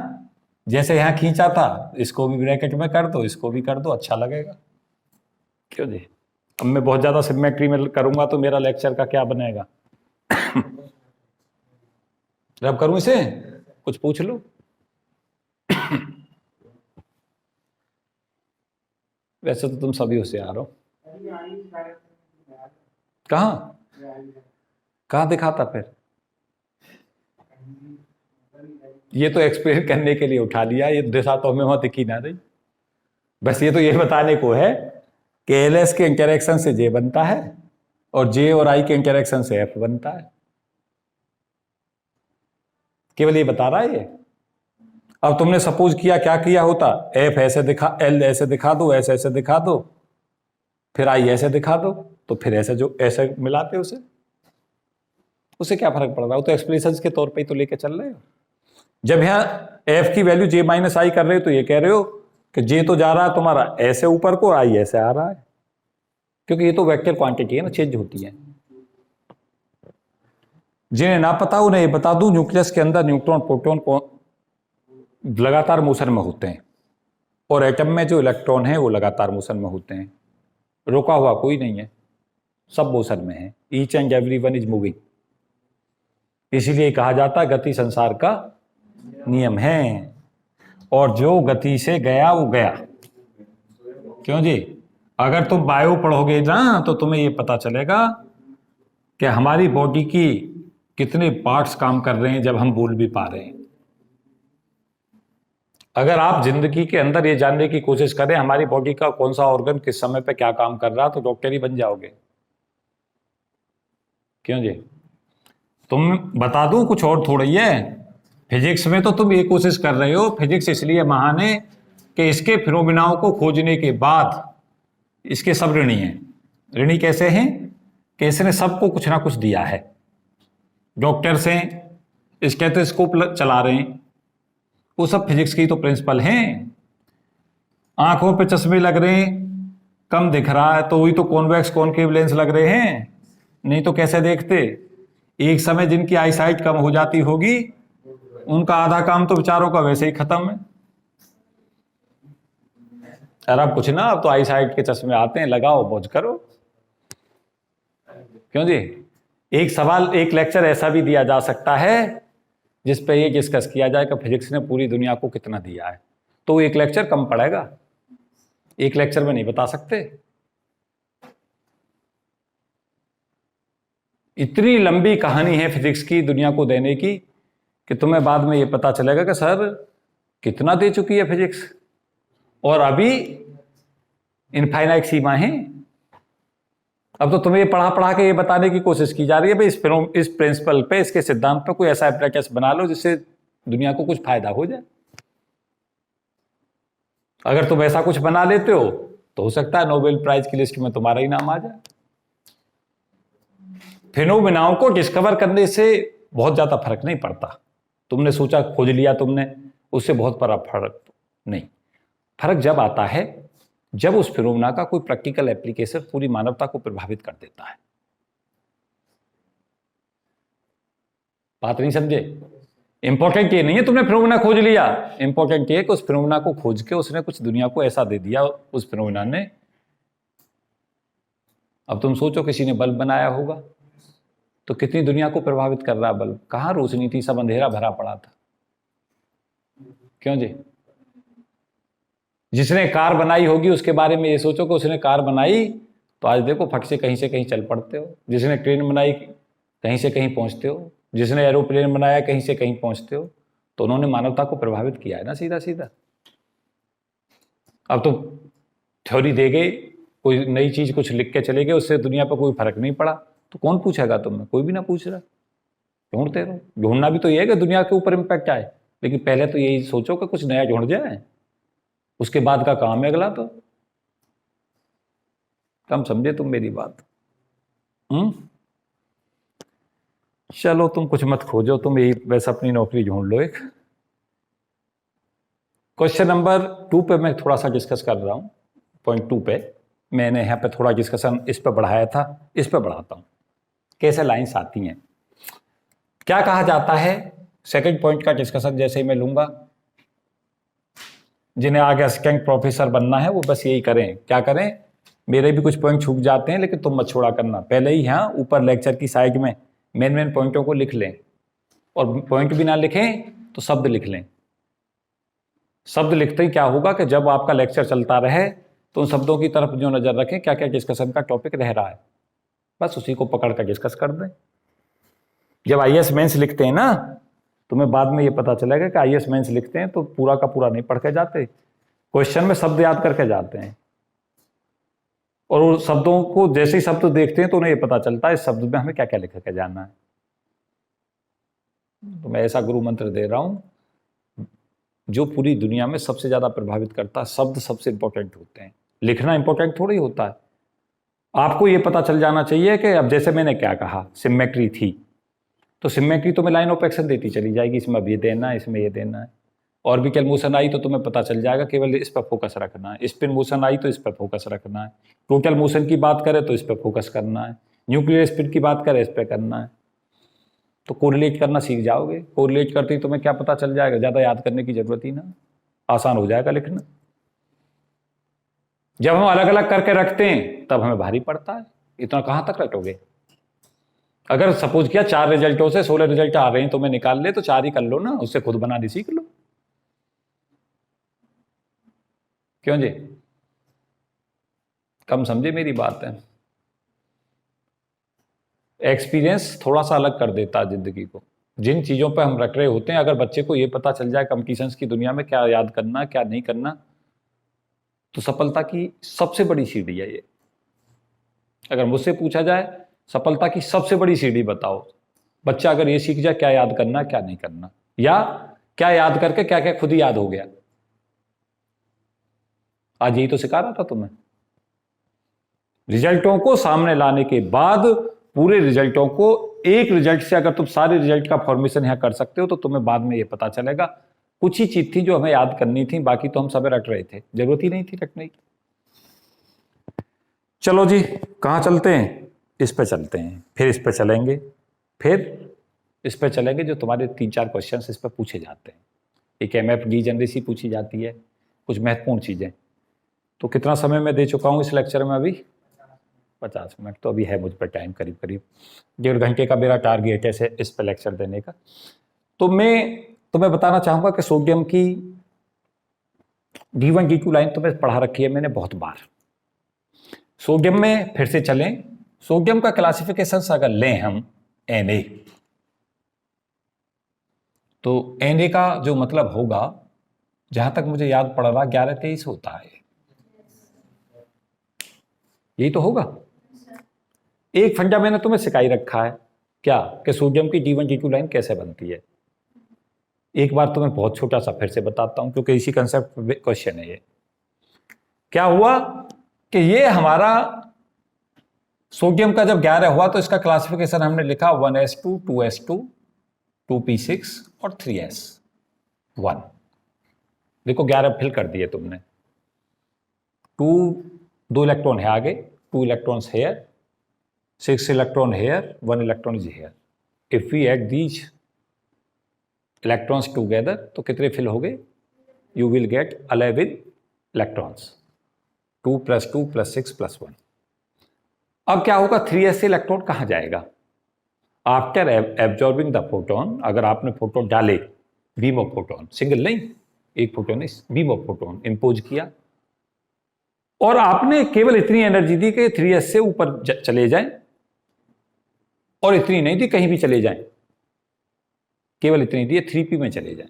A: जैसे यहां खींचा था, इसको भी ब्रैकेट में कर दो, इसको भी कर दो, अच्छा लगेगा। क्यों जी? अब मैं बहुत ज्यादा सिमेट्री में करूंगा तो मेरा लेक्चर का क्या बनेगा? रब करूं इसे? कुछ पूछ लो। वैसे तो तुम सभी होशियार हो। कहां दिखाता फिर? ये तो एक्सप्लेन करने के लिए उठा लिया, ये दिशा तो हमें वहां दिखी ना रही। बस ये तो ये बताने को है कि एल एस के इंटरेक्शन से जे बनता है और जे और आई के इंटरेक्शन से एफ बनता है। केवल ये बता रहा है ये। अब तुमने सपोज किया, क्या किया होता? एफ ऐसे दिखा, एल ऐसे दिखा दो, एस ऐसे दिखा दो, फिर आई ऐसे दिखा दो, तो फिर ऐसे जो ऐसे मिलाते उसे क्या फर्क पड़ रहा है? वो तो एक्सप्रेशन के तौर पे ही तो लेके चल रहे हो। जब यहां एफ की वैल्यू जे माइनस आई कर रहे हो तो ये कह रहे हो कि जे तो जा रहा है तुम्हारा ऐसे ऊपर को, आई ऐसे आ रहा है, क्योंकि ये तो वेक्टर क्वांटिटी है ना, चेंज होती है। जिन्हें ना पता उन्हें ये बता दूं, न्यूक्लियस के अंदर न्यूट्रॉन प्रोटॉन को लगातार मोशन में होते हैं और एटम में जो इलेक्ट्रॉन है वो लगातार मोशन में होते हैं। रुका हुआ कोई नहीं है, सब मोशन में है, each and every one is moving. इसीलिए कहा जाता है गति संसार का नियम है, और जो गति से गया वो गया। क्यों जी? अगर तुम बायो पढ़ोगे ना तो तुम्हें ये पता चलेगा कि हमारी बॉडी की कितने पार्ट्स काम कर रहे हैं जब हम बोल भी पा रहे हैं। अगर आप जिंदगी के अंदर ये जानने की कोशिश करें हमारी बॉडी का कौन सा ऑर्गन किस समय पे क्या काम कर रहा है, तो डॉक्टर ही बन जाओगे। क्यों जी? तुम बता दूं कुछ और थोड़ा ही है, फिजिक्स में तो तुम ये कोशिश कर रहे हो, फिजिक्स इसलिए महान है कि इसके फिनोमिनाओं को खोजने के बाद इसके सब ऋणी हैं। ऋणी कैसे हैं? कि इसने सबको कुछ ना कुछ दिया है। डॉक्टर्स हैं, स्टेथोस्कोप चला रहे हैं, वो सब फिजिक्स की तो प्रिंसिपल हैं। आंखों पे चश्मे लग रहे हैं, कम दिख रहा है तो वही तो कॉन्वेक्स कॉनकेव लेंस लग रहे हैं, नहीं तो कैसे देखते। एक समय जिनकी आईसाइट कम हो जाती होगी उनका आधा काम तो विचारों का वैसे ही खत्म है। अरे अब कुछ ना, अब तो आईसाइट के चश्मे आते हैं, लगाओ मौज करो। क्यों जी? एक सवाल, एक लेक्चर ऐसा भी दिया जा सकता है जिस पे ये डिस्कस किया जाए कि फिजिक्स ने पूरी दुनिया को कितना दिया है, तो एक लेक्चर कम पड़ेगा। एक लेक्चर में नहीं बता सकते। इतनी लंबी कहानी है फिजिक्स की दुनिया को देने की कि तुम्हें बाद में ये पता चलेगा कि सर कितना दे चुकी है फिजिक्स, और अभी इनफाइनाइट सीमा है। अब तो तुम्हें ये पढ़ा पढ़ा के ये बताने की कोशिश की जा रही है भाई इस प्रिंसिपल पे, इसके सिद्धांत पे कोई ऐसा एप्लीकेस बना लो जिससे दुनिया को कुछ फायदा हो जाए। अगर तुम ऐसा कुछ बना लेते हो तो हो सकता है नोबेल प्राइज की लिस्ट में तुम्हारा ही नाम आ जाए। फिनोमिनाओं को डिस्कवर करने से बहुत ज्यादा फर्क नहीं पड़ता। तुमने सोचा, खोज लिया तुमने, उससे बहुत बड़ा फर्क नहीं। फर्क जब आता है जब उस फिनोमिना का कोई प्रैक्टिकल एप्लीकेशन पूरी मानवता को प्रभावित कर देता है। बात नहीं समझे? इंपॉर्टेंट ये नहीं है तुमने फिनोमिना खोज लिया, इंपॉर्टेंट ये है कि उस फिनोमिना को खोज के उसने कुछ दुनिया को ऐसा दे दिया उस फिनोमिना ने। अब तुम सोचो किसी ने बल्ब बनाया होगा तो कितनी दुनिया को प्रभावित कर रहा बल्ब। कहां रोशनी थी, सब अंधेरा भरा पड़ा था। क्यों जी? जिसने कार बनाई होगी उसके बारे में ये सोचो कि उसने कार बनाई तो आज देखो फट से कहीं चल पड़ते हो। जिसने ट्रेन बनाई कहीं से कहीं पहुंचते हो, जिसने एरोप्लेन बनाया कहीं से कहीं पहुंचते हो। तो उन्होंने मानवता को प्रभावित किया है ना, सीधा सीधा। अब तो थ्योरी दे गए, कोई नई चीज कुछ लिख के चले गए, उससे दुनिया पर कोई फर्क नहीं पड़ा तो कौन पूछेगा तुम्हें? कोई भी ना पूछ रहा। ढूंढते रहो। ढूंढना भी तो ये है कि दुनिया के ऊपर इम्पैक्ट आए, लेकिन पहले तो यही सोचो कि कुछ नया ढूंढ जाए, उसके बाद का काम है अगला। तो कम समझे तुम मेरी बात। चलो तुम कुछ मत खोजो, तुम यही वैसे अपनी नौकरी ढूंढ लो। एक क्वेश्चन नंबर 2 पे मैं थोड़ा सा डिस्कस कर रहा हूं। पॉइंट 2 पे मैंने यहाँ पे थोड़ा डिस्कशन इस पे बढ़ाया था, इस पे बढ़ाता हूं कैसे लाइंस आती हैं। क्या कहा जाता है, सेकंड पॉइंट का डिस्कशन जैसे ही मैं लूंगा, जिन्हें आगे असिस्टेंट प्रोफेसर बनना है वो बस यही करें। क्या करें? मेरे भी कुछ पॉइंट छूट जाते हैं लेकिन तुम मत छोड़ा करना, पहले ही यहाँ ऊपर लेक्चर की साइड में मेन पॉइंटों को लिख लें, और पॉइंट भी ना लिखें तो शब्द लिख लें। शब्द लिखते ही क्या होगा कि जब आपका लेक्चर चलता रहे तो उन शब्दों की तरफ जो नजर रखें, क्या क्या डिस्कशन का टॉपिक रह रहा है, बस उसी को पकड़ कर डिस्कस कर दें। जब आईएएस मेंस लिखते हैं ना, तुम्हें बाद में ये पता चलेगा कि आईएएस मेंस लिखते हैं तो पूरा का पूरा नहीं पढ़ के जाते, क्वेश्चन में शब्द याद करके जाते हैं, और उन शब्दों को जैसे ही शब्द देखते हैं तो उन्हें ये पता चलता है इस शब्द में हमें क्या क्या लिख के जाना है। तो मैं ऐसा गुरु मंत्र दे रहा हूं जो पूरी दुनिया में सबसे ज्यादा प्रभावित करता है। शब्द सबसे इंपॉर्टेंट होते हैं, लिखना इंपॉर्टेंट थोड़ी होता है। आपको ये पता चल जाना चाहिए कि अब जैसे मैंने क्या कहा, सिमेट्री थी तो सिमेट्री तुम्हें लाइन ऑफ एक्शन देती चली जाएगी, इसमें अब ये देना है, इसमें ये देना है। ऑर्बिटल मोशन आई तो तुम्हें पता चल जाएगा केवल इस पर फोकस रखना है। स्पिन मोशन आई तो इस पर फोकस रखना है। टोटल मोशन की बात करें तो इस पर फोकस करना है। न्यूक्लियर स्पिन की बात करें इस पर करना है। तो कोरिलेट करना सीख जाओगे। कोरिलेट करते ही तुम्हें क्या पता चल जाएगा, ज़्यादा याद करने की जरूरत ही ना, आसान हो जाएगा लिखना। जब हम अलग अलग करके रखते हैं तब हमें भारी पड़ता है, इतना कहां तक रटोगे। अगर सपोज किया 4 रिजल्टों से 16 रिजल्ट आ रहे हैं तो मैं निकाल ले, तो 4 ही कर लो ना, उससे खुद बनानी सीख लो। क्यों जी, कम समझे मेरी बात है। एक्सपीरियंस थोड़ा सा अलग कर देता है जिंदगी को। जिन चीजों पर हम रट रहे होते हैं, अगर बच्चे को यह पता चल जाए कंपटीशंस की दुनिया में क्या याद करना क्या नहीं करना, तो सफलता की सबसे बड़ी सीढ़ी है ये। अगर मुझसे पूछा जाए सफलता की सबसे बड़ी सीढ़ी बताओ, बच्चा अगर ये सीख जाए क्या याद करना क्या नहीं करना, या क्या याद करके क्या क्या खुद ही याद हो गया। आज यही तो सिखा रहा था तुम्हें। रिजल्टों को सामने लाने के बाद पूरे रिजल्टों को, एक रिजल्ट से अगर तुम सारे रिजल्ट का फॉर्मेशन यहां कर सकते हो तो तुम्हें बाद में यह पता चलेगा कुछ ही चीज थी जो हमें याद करनी थी, बाकी तो हम सब रट रहे थे, जरूरत ही नहीं थी रटने की। चलो जी, कहां चलते हैं? इस पे चलते हैं, फिर इस पे चलेंगे, फिर इस पे चलेंगे जो तुम्हारे 3-4 क्वेश्चन इस पे पूछे जाते हैं। एक एमएफ डीजेनरेसी पूछी जाती है, कुछ महत्वपूर्ण चीजें। तो कितना समय मैं दे चुका हूं इस लेक्चर में अभी? 50 मिनट तो अभी है मुझ पर टाइम, करीब करीब 1.5 घंटे का मेरा टारगेट है इस पर लेक्चर देने का। तो मैं तुम्हें बताना चाहूंगा कि सोडियम की D1 D2 लाइन तुम्हें पढ़ा रखी है मैंने बहुत बार। सोडियम में फिर से चलें। सोडियम का क्लासिफिकेशन अगर लें हम Na, तो Na का जो मतलब होगा, जहां तक मुझे याद पड़ रहा 11-23 होता है, यही तो होगा। एक फंडा मैंने तुम्हें सिखाई रखा है क्या, कि सोडियम की D1 D2 लाइन कैसे बनती है। एक बार तुम्हें बहुत छोटा सा फिर से बताता हूं, क्योंकि इसी कंसेप्ट क्वेश्चन है ये। क्या हुआ कि ये हमारा सोडियम का जब 11 हुआ तो इसका क्लासिफिकेशन हमने लिखा 1s2 2s2 2p6 और 3s1। देखो 11 फिल कर दिए तुमने। 2 इलेक्ट्रॉन है आगे, 2 electrons here, 6 electron here, 1 electron is here. If we add these electrons together तो कितने फिल हो गए? You will get 11 electrons, 2 + 2 + 6 + 1। अब क्या होगा, 3s से इलेक्ट्रॉन कहां जाएगा? आफ्टर एब्जॉर्बिंग द फोटोन, अगर आपने फोटोन डाले, बीम ऑफ फोटोन, सिंगल नहीं, एक photon, beam of photon impose किया, और आपने केवल इतनी एनर्जी दी कि 3s से ऊपर चले जाएं, और इतनी नहीं दी कहीं भी चले जाएं, केवल इतनी दी 3p में चले जाएं।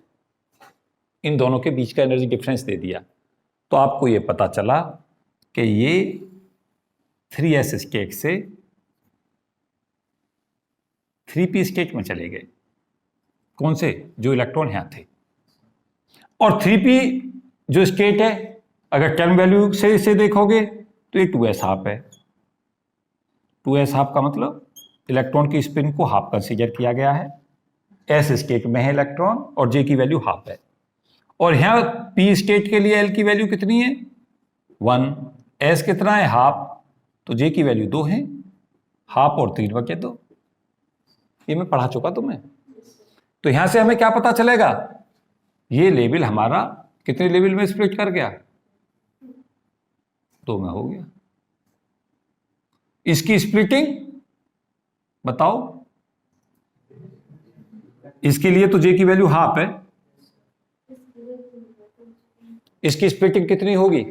A: इन दोनों के बीच का एनर्जी डिफरेंस दे दिया, तो आपको यह पता चला कि ये 3s स्टेट से 3p स्टेट में चले गए। कौन से? जो इलेक्ट्रॉन यहां थे। और 3p जो स्टेट है, अगर टर्म वैल्यू से इसे देखोगे तो ये 2s हाफ है। 2s हाफ का मतलब इलेक्ट्रॉन की स्पिन को हाफ कंसीडर किया गया है। s स्टेट में है इलेक्ट्रॉन और j की वैल्यू हाफ है। और यहां p स्टेट के लिए l की वैल्यू कितनी है? 1। s कितना है? हाफ। तो j की वैल्यू 2 है, हाफ और 3/2। ये मैं पढ़ा चुका तुम्हें। तो यहां से हमें क्या पता चलेगा? ये लेवल हमारा कितने लेवल में स्प्लिट कर गया? 2 में हो गया। इसकी स्प्लिटिंग बताओ। इसके लिए तो जे की वैल्यू हाफ है, इसकी स्प्लिटिंग कितनी होगी?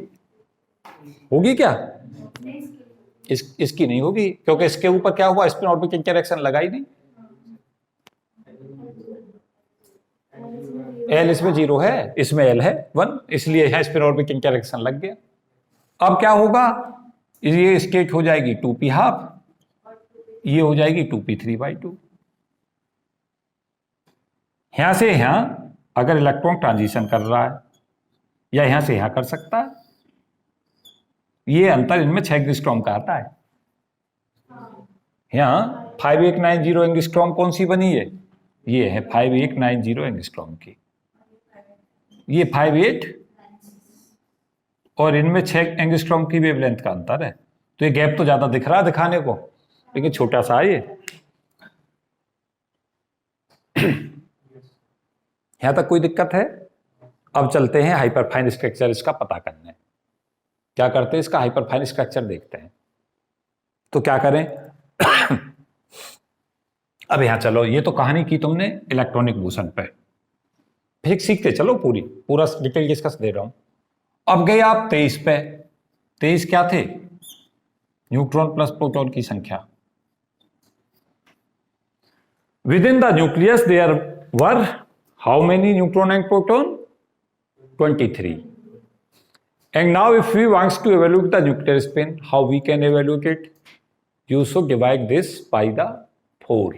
A: होगी क्या? इसकी नहीं होगी, क्योंकि इसके ऊपर क्या हुआ? स्पिन ऑर्बिट इंटरेक्शन लगा ही नहीं। एल इसमें 0 है, इसमें एल है 1, इसलिए यहां स्पिन ऑर्बिट इंटरेक्शन लग गया। अब क्या होगा? ये स्टेट हो जाएगी 2p हाफ, ये हो जाएगी 2p 3/2। यहां से यहां अगर इलेक्ट्रॉन ट्रांजिशन कर रहा है, या यहां से यहां कर सकता है, ये अंतर इनमें 6 एंगस्ट्रॉम का आता है। यहां 5890 एंगस्ट्रॉम कौन सी बनी है? ये है 5890 एंगस्ट्रॉम की, ये 58, और इनमें 6 एंगस्ट्रॉम की वेवलेंथ का अंतर है। तो ये गैप तो ज्यादा दिख रहा है दिखाने को, लेकिन छोटा सा है ये। यहां तक कोई दिक्कत है? अब चलते हैं हाइपरफाइन स्ट्रक्चर इसका पता करने। क्या करते हैं, इसका हाइपरफाइन स्ट्रक्चर देखते हैं। तो क्या करें अब यहां चलो, ये तो कहानी की तुमने इलेक्ट्रॉनिक मोशन पे, फिजिक्स सीखते चलो, पूरा डिटेल डिस्कस दे रहा हूं। अब गए आप 23 पे। 23 क्या थे, न्यूट्रॉन प्लस प्रोटॉन की संख्या। Within the nucleus there were how many neutron and proton, 23. And now if we wants to evaluate the nuclear spin, how we can evaluate it? You should divide this by the 4.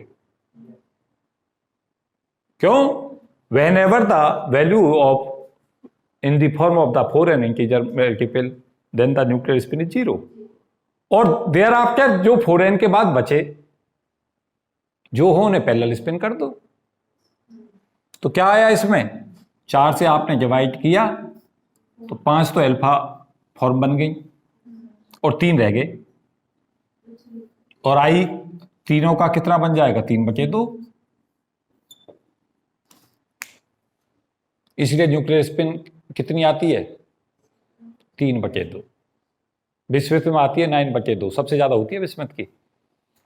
A: क्यों? Whenever the value of in the form of the 4 an integer multiple, then the nuclear spin is 0. और thereafter जो 4n के बाद बचे जो हो उन्हें parallel spin कर दो। तो क्या आया इसमें, 4 से आपने डिवाइड किया तो 5 तो अल्फा फॉर्म बन गई और 3 रह गए, और आई तीनों का कितना बन जाएगा, 3/2। इसलिए न्यूक्लियर स्पिन कितनी आती है, 3/2। बिस्मिथ में आती है 9/2, सबसे ज्यादा होती है बिस्मिथ की।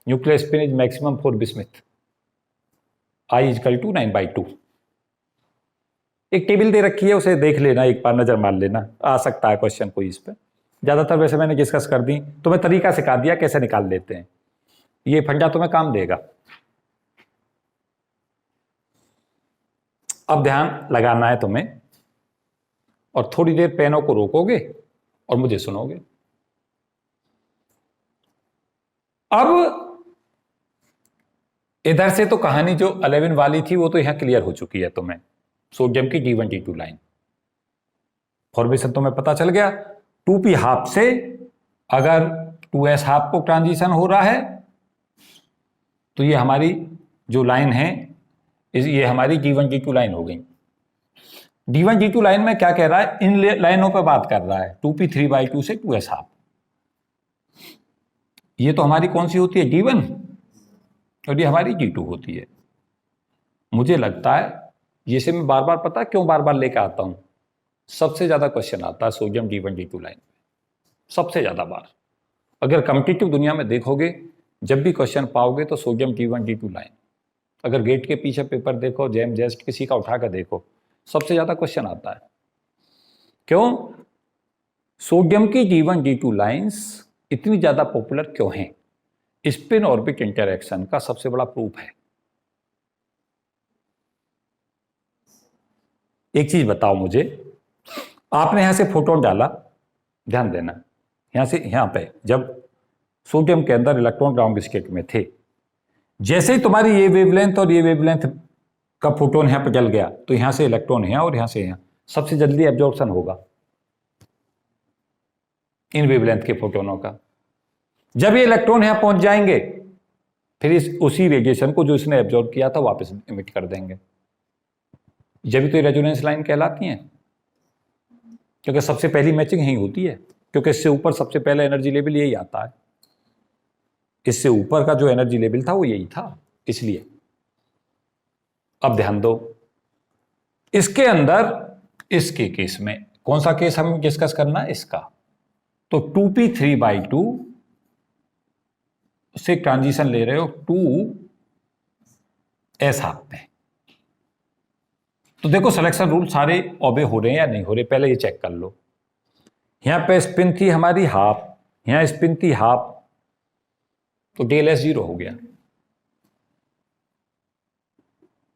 A: Nuclear spin is maximum for bismuth, I = 9/2। एक टेबल दे रखी है, उसे देख लेना, एक बार नजर मार लेना, आ सकता है क्वेश्चन कोई इस पे। ज्यादातर वैसे मैंने डिस्कस कर दी, तुम्हें तरीका सिखा दिया कैसे निकाल लेते हैं, ये फंडा तुम्हें काम देगा। अब ध्यान लगाना है तुम्हें, और थोड़ी देर पेनों को रोकोगे और मुझे सुनोगे। अब इधर से तो कहानी जो 11 वाली थी वो तो यहां क्लियर हो चुकी है तुम्हें, सोडियम की D1 D2 लाइन फॉर्मेशन तुम्हें पता चल गया। 2p हाफ से अगर 2s हाफ को ट्रांजिशन हो रहा है तो ये हमारी जो लाइन है, ये हमारी D1 D2 लाइन हो गई। D1 D2 लाइन में क्या कह रहा है, इन लाइनों पर बात कर रहा है, 2p 3/2 से 2s हाफ। ये तो हमारी कौन सी होती है, D1, और ये हमारी D2 होती है। मुझे लगता है ये से मैं बार बार, पता क्यों बार बार लेकर आता हूं, सबसे ज्यादा क्वेश्चन आता है सोडियम D1 D2 लाइन, सबसे ज्यादा बार। अगर कॉम्पिटिटिव दुनिया में देखोगे, जब भी क्वेश्चन पाओगे तो सोडियम D1 D2 लाइन। अगर गेट के पीछे पेपर देखो, जेम जेस्ट किसी का उठा कर देखो, सबसे ज्यादा क्वेश्चन आता है। क्यों, सोडियम की D1 D2 लाइन्स इतनी ज्यादा पॉपुलर क्यों हैं? स्पिन ऑर्बिट इंटरैक्शन का सबसे बड़ा प्रूफ है। एक चीज बताओ मुझे, आपने यहां से फोटोन डाला, ध्यान देना, यहां से यहां पे जब सोडियम के अंदर इलेक्ट्रॉन ग्राउंड स्टेट में थे, जैसे ही तुम्हारी ये वेवलेंथ और ये वेवलेंथ का फोटोन यहां पर जल गया तो यहां से इलेक्ट्रॉन यहां और यहां से यहां सबसे जल्दी एब्जॉर्प्शन होगा इन वेवलेंथ के फोटोनों का। जब ये इलेक्ट्रॉन यहां पहुंच जाएंगे, फिर इस उसी रेडिएशन को जो इसने एब्जॉर्ब किया था वापस इमिट कर देंगे। जब तो रेजोनेंस लाइन कहलाती हैं, क्योंकि सबसे पहली मैचिंग यही होती है, क्योंकि इससे ऊपर सबसे पहले एनर्जी लेवल यही आता है। इससे ऊपर का जो एनर्जी लेवल था वो यही था, इसलिए। अब ध्यान दो, इसके अंदर इसके केस में कौन सा केस हम डिस्कस करना है, इसका। तो 2p 3/2 से ट्रांजिशन ले रहे हो 2s हाफ में। तो देखो सिलेक्शन रूल सारे ओबे हो रहे हैं या नहीं हो रहे, पहले ये चेक कर लो। यहां पे स्पिन थी हमारी हाफ, यहां स्पिन थी हाफ, तो डेल एस 0 हो गया,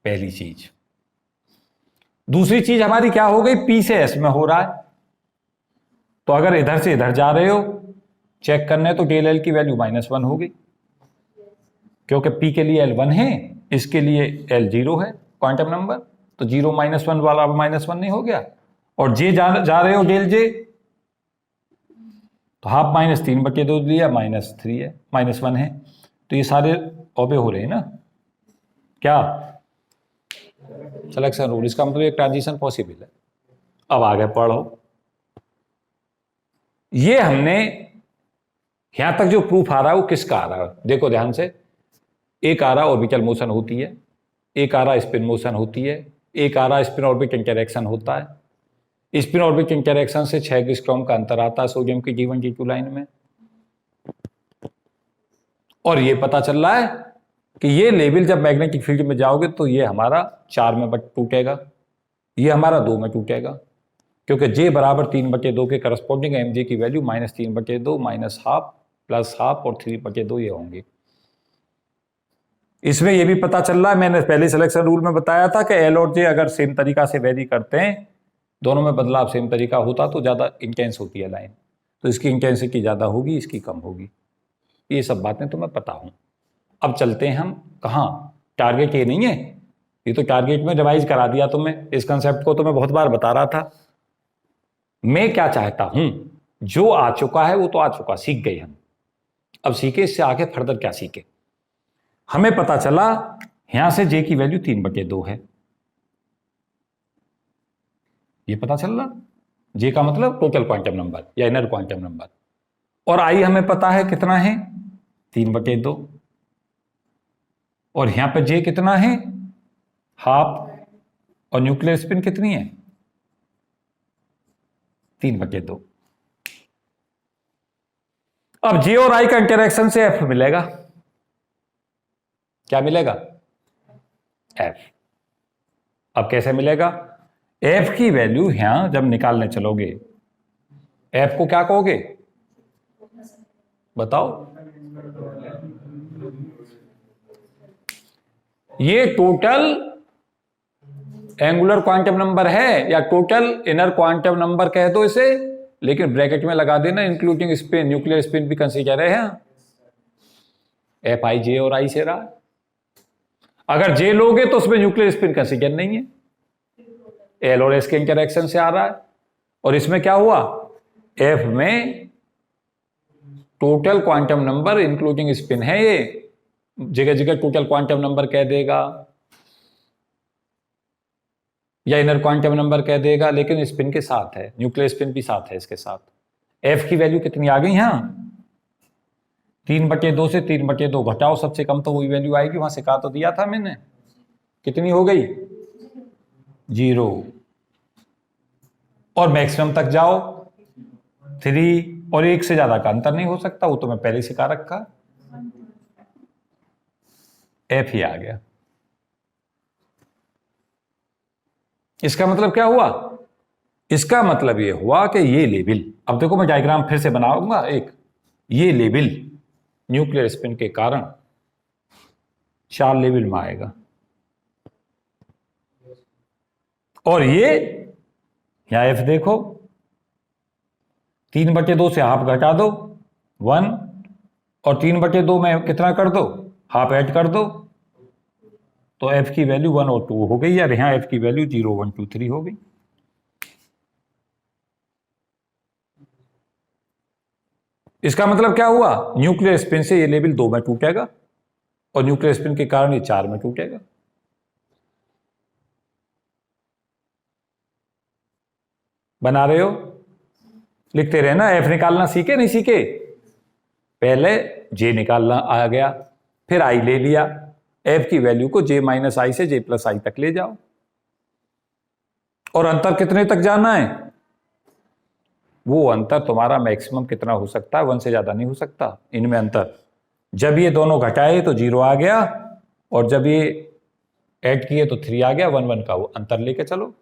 A: पहली चीज। दूसरी चीज हमारी क्या हो गई, पी से एस में हो रहा है, तो अगर इधर से इधर जा रहे हो चेक करने तो डेल एल की वैल्यू -1 हो गई, क्योंकि पी के लिए L1 है, इसके लिए L0 है क्वांटम नंबर, तो 0 -1 वाला अब -1 नहीं हो गया। और जे जा रहे हो डेल जे, तो हाफ -3/2 दिया, -3 है, -1 है, तो ये सारे ओबे हो रहे हैं ना, क्या सिलेक्शन रूल। इसका मतलब एक ट्रांजिशन पॉसिबल है। अब आगे पढ़ो, ये हमने यहां तक जो प्रूफ आ रहा है वो किसका आ रहा है, देखो ध्यान से। एक आ रहा ऑर्बिटल मोशन होती है, एक आ रहा स्पिन मोशन होती है, एक आ रहा स्पिन ऑर्बिट इंटरैक्शन होता है, स्पिन ऑर्बिट इंटरेक्शन से 6 एंगस्ट्रॉम का अंतर आता है सोडियम की G1 G2 लाइन में। और ये पता चल रहा है कि ये लेवल जब मैग्नेटिक फील्ड में जाओगे तो ये हमारा 4 में टूटेगा, ये हमारा 2 में टूटेगा, क्योंकि J बराबर 3/2 के करस्पॉन्डिंग mj की वैल्यू -3/2 -हाफ प्लस हाफ और 3/2 ये होंगे। इसमें यह भी पता चल रहा है, मैंने पहले सिलेक्शन रूल में बताया था कि L और J अगर सेम तरीका से वेरी करते हैं, दोनों में बदलाव सेम तरीका होता तो ज़्यादा इंटेंस होती है लाइन, तो इसकी इंटेंसिटी ज़्यादा होगी, इसकी कम होगी। ये सब बातें तो मैं पता हूँ। अब चलते हैं हम कहाँ, टारगेट ये नहीं है, ये तो टारगेट में रिवाइज करा दिया तुम्हें, इस कंसेप्ट को तो मैं बहुत बार बता रहा था। मैं क्या चाहता हूं, जो आ चुका है वो तो आ चुका, सीख गए हम, अब सीखे इससे आगे फर्दर क्या सीखे। हमें पता चला यहां से J की वैल्यू 3/2 है, ये पता चल रहा, J का मतलब टोटल क्वांटम नंबर या इनर क्वांटम नंबर, और I हमें पता है कितना है 3/2, और यहां पे J कितना है हाफ, और न्यूक्लियर स्पिन कितनी है 3/2। अब J और I का इंटरेक्शन से F मिलेगा, क्या मिलेगा F। अब कैसे मिलेगा, F की वैल्यू यहां जब निकालने चलोगे, F को क्या कहोगे बताओ, ये टोटल एंगुलर क्वांटम नंबर है या टोटल इनर क्वांटम नंबर कह दो इसे, लेकिन ब्रैकेट में लगा देना इंक्लूडिंग स्पिन, न्यूक्लियर स्पिन भी कंसीडर है। Fi J और I से रहा, अगर J लोगे तो उसमें न्यूक्लियर स्पिन कंसीडर नहीं है, L और S के इंटरेक्शन से आ रहा है, और इसमें क्या हुआ F में total quantum number including spin है, ये जगह जगह टोटल क्वांटम नंबर कह देगा या इनर क्वांटम नंबर कह देगा, लेकिन स्पिन के साथ है, न्यूक्लियर स्पिन भी साथ है इसके साथ। F की वैल्यू कितनी आ गई यहां 3/2 से 3/2 घटाओ, सबसे कम तो वही वैल्यू आएगी, वहां से कहा तो दिया था मैंने, कितनी हो गई 0, और मैक्सिमम तक जाओ 3, और 1 से ज्यादा का अंतर नहीं हो सकता, वो तो मैं पहले सिखा रखा, F ही आ गया। इसका मतलब क्या हुआ, इसका मतलब ये हुआ कि ये लेवल, अब देखो मैं डायग्राम फिर से बनाऊंगा एक, ये लेवल न्यूक्लियर स्पिन के कारण 4 लेवल में आएगा, और ये यहां F देखो 3/2 से हाफ घटा दो 1, और 3/2 में कितना कर दो हाफ ऐड कर दो, तो F की वैल्यू 1 और 2 हो गई, यार यहां F की वैल्यू 0 1 2 3 हो गई। इसका मतलब क्या हुआ, न्यूक्लियर स्पिन से ये लेवल 2 में टूटेगा, और न्यूक्लियर स्पिन के कारण ये 4 में टूटेगा। बना रहे हो, लिखते रहे ना, F निकालना सीखे नहीं सीखे, पहले J निकालना आ गया, फिर I ले लिया, F की वैल्यू को J - I से J + I तक ले जाओ, और अंतर कितने तक जाना है, वो अंतर तुम्हारा मैक्सिमम कितना हो सकता है, 1 से ज्यादा नहीं हो सकता इनमें अंतर। जब ये दोनों घटाए तो 0 आ गया, और जब ये ऐड किए तो 3 आ गया, 1 1 का वो अंतर लेके चलो।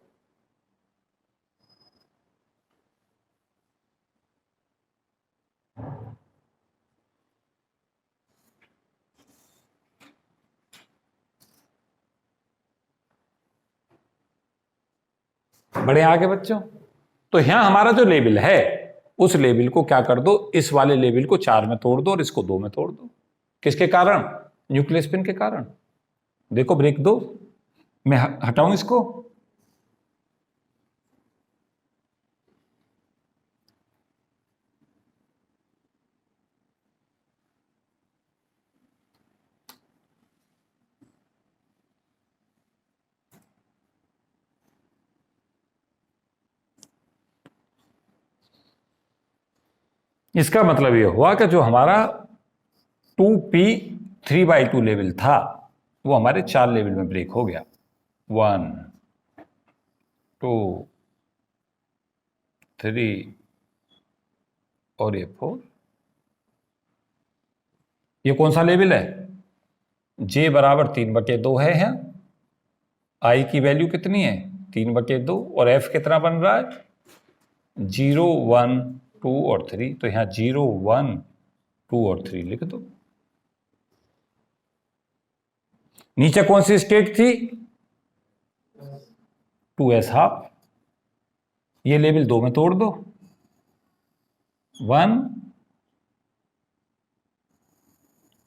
A: बड़े आगे बच्चों, तो यहां हमारा जो लेवल है उस लेवल को क्या कर दो, इस वाले लेवल को 4 में तोड़ दो और इसको 2 में तोड़ दो, किसके कारण न्यूक्लियर स्पिन के कारण। देखो ब्रेक दो, मैं हटाऊं इसको, इसका मतलब यह हुआ कि जो हमारा 2p 3/2 लेवल था वो हमारे 4 लेवल में ब्रेक हो गया, 1 2 3 और ये 4। ये कौन सा लेवल है? J बराबर 3/2 है यहाँ। I की वैल्यू कितनी है? 3/2। और F कितना बन रहा है? 0 1 2 और 3। तो यहाँ 0 1 2 और 3 लिख दो। नीचे कौन सी स्टेट थी? 2s half. ये लेवल 2 में तोड़ दो। 1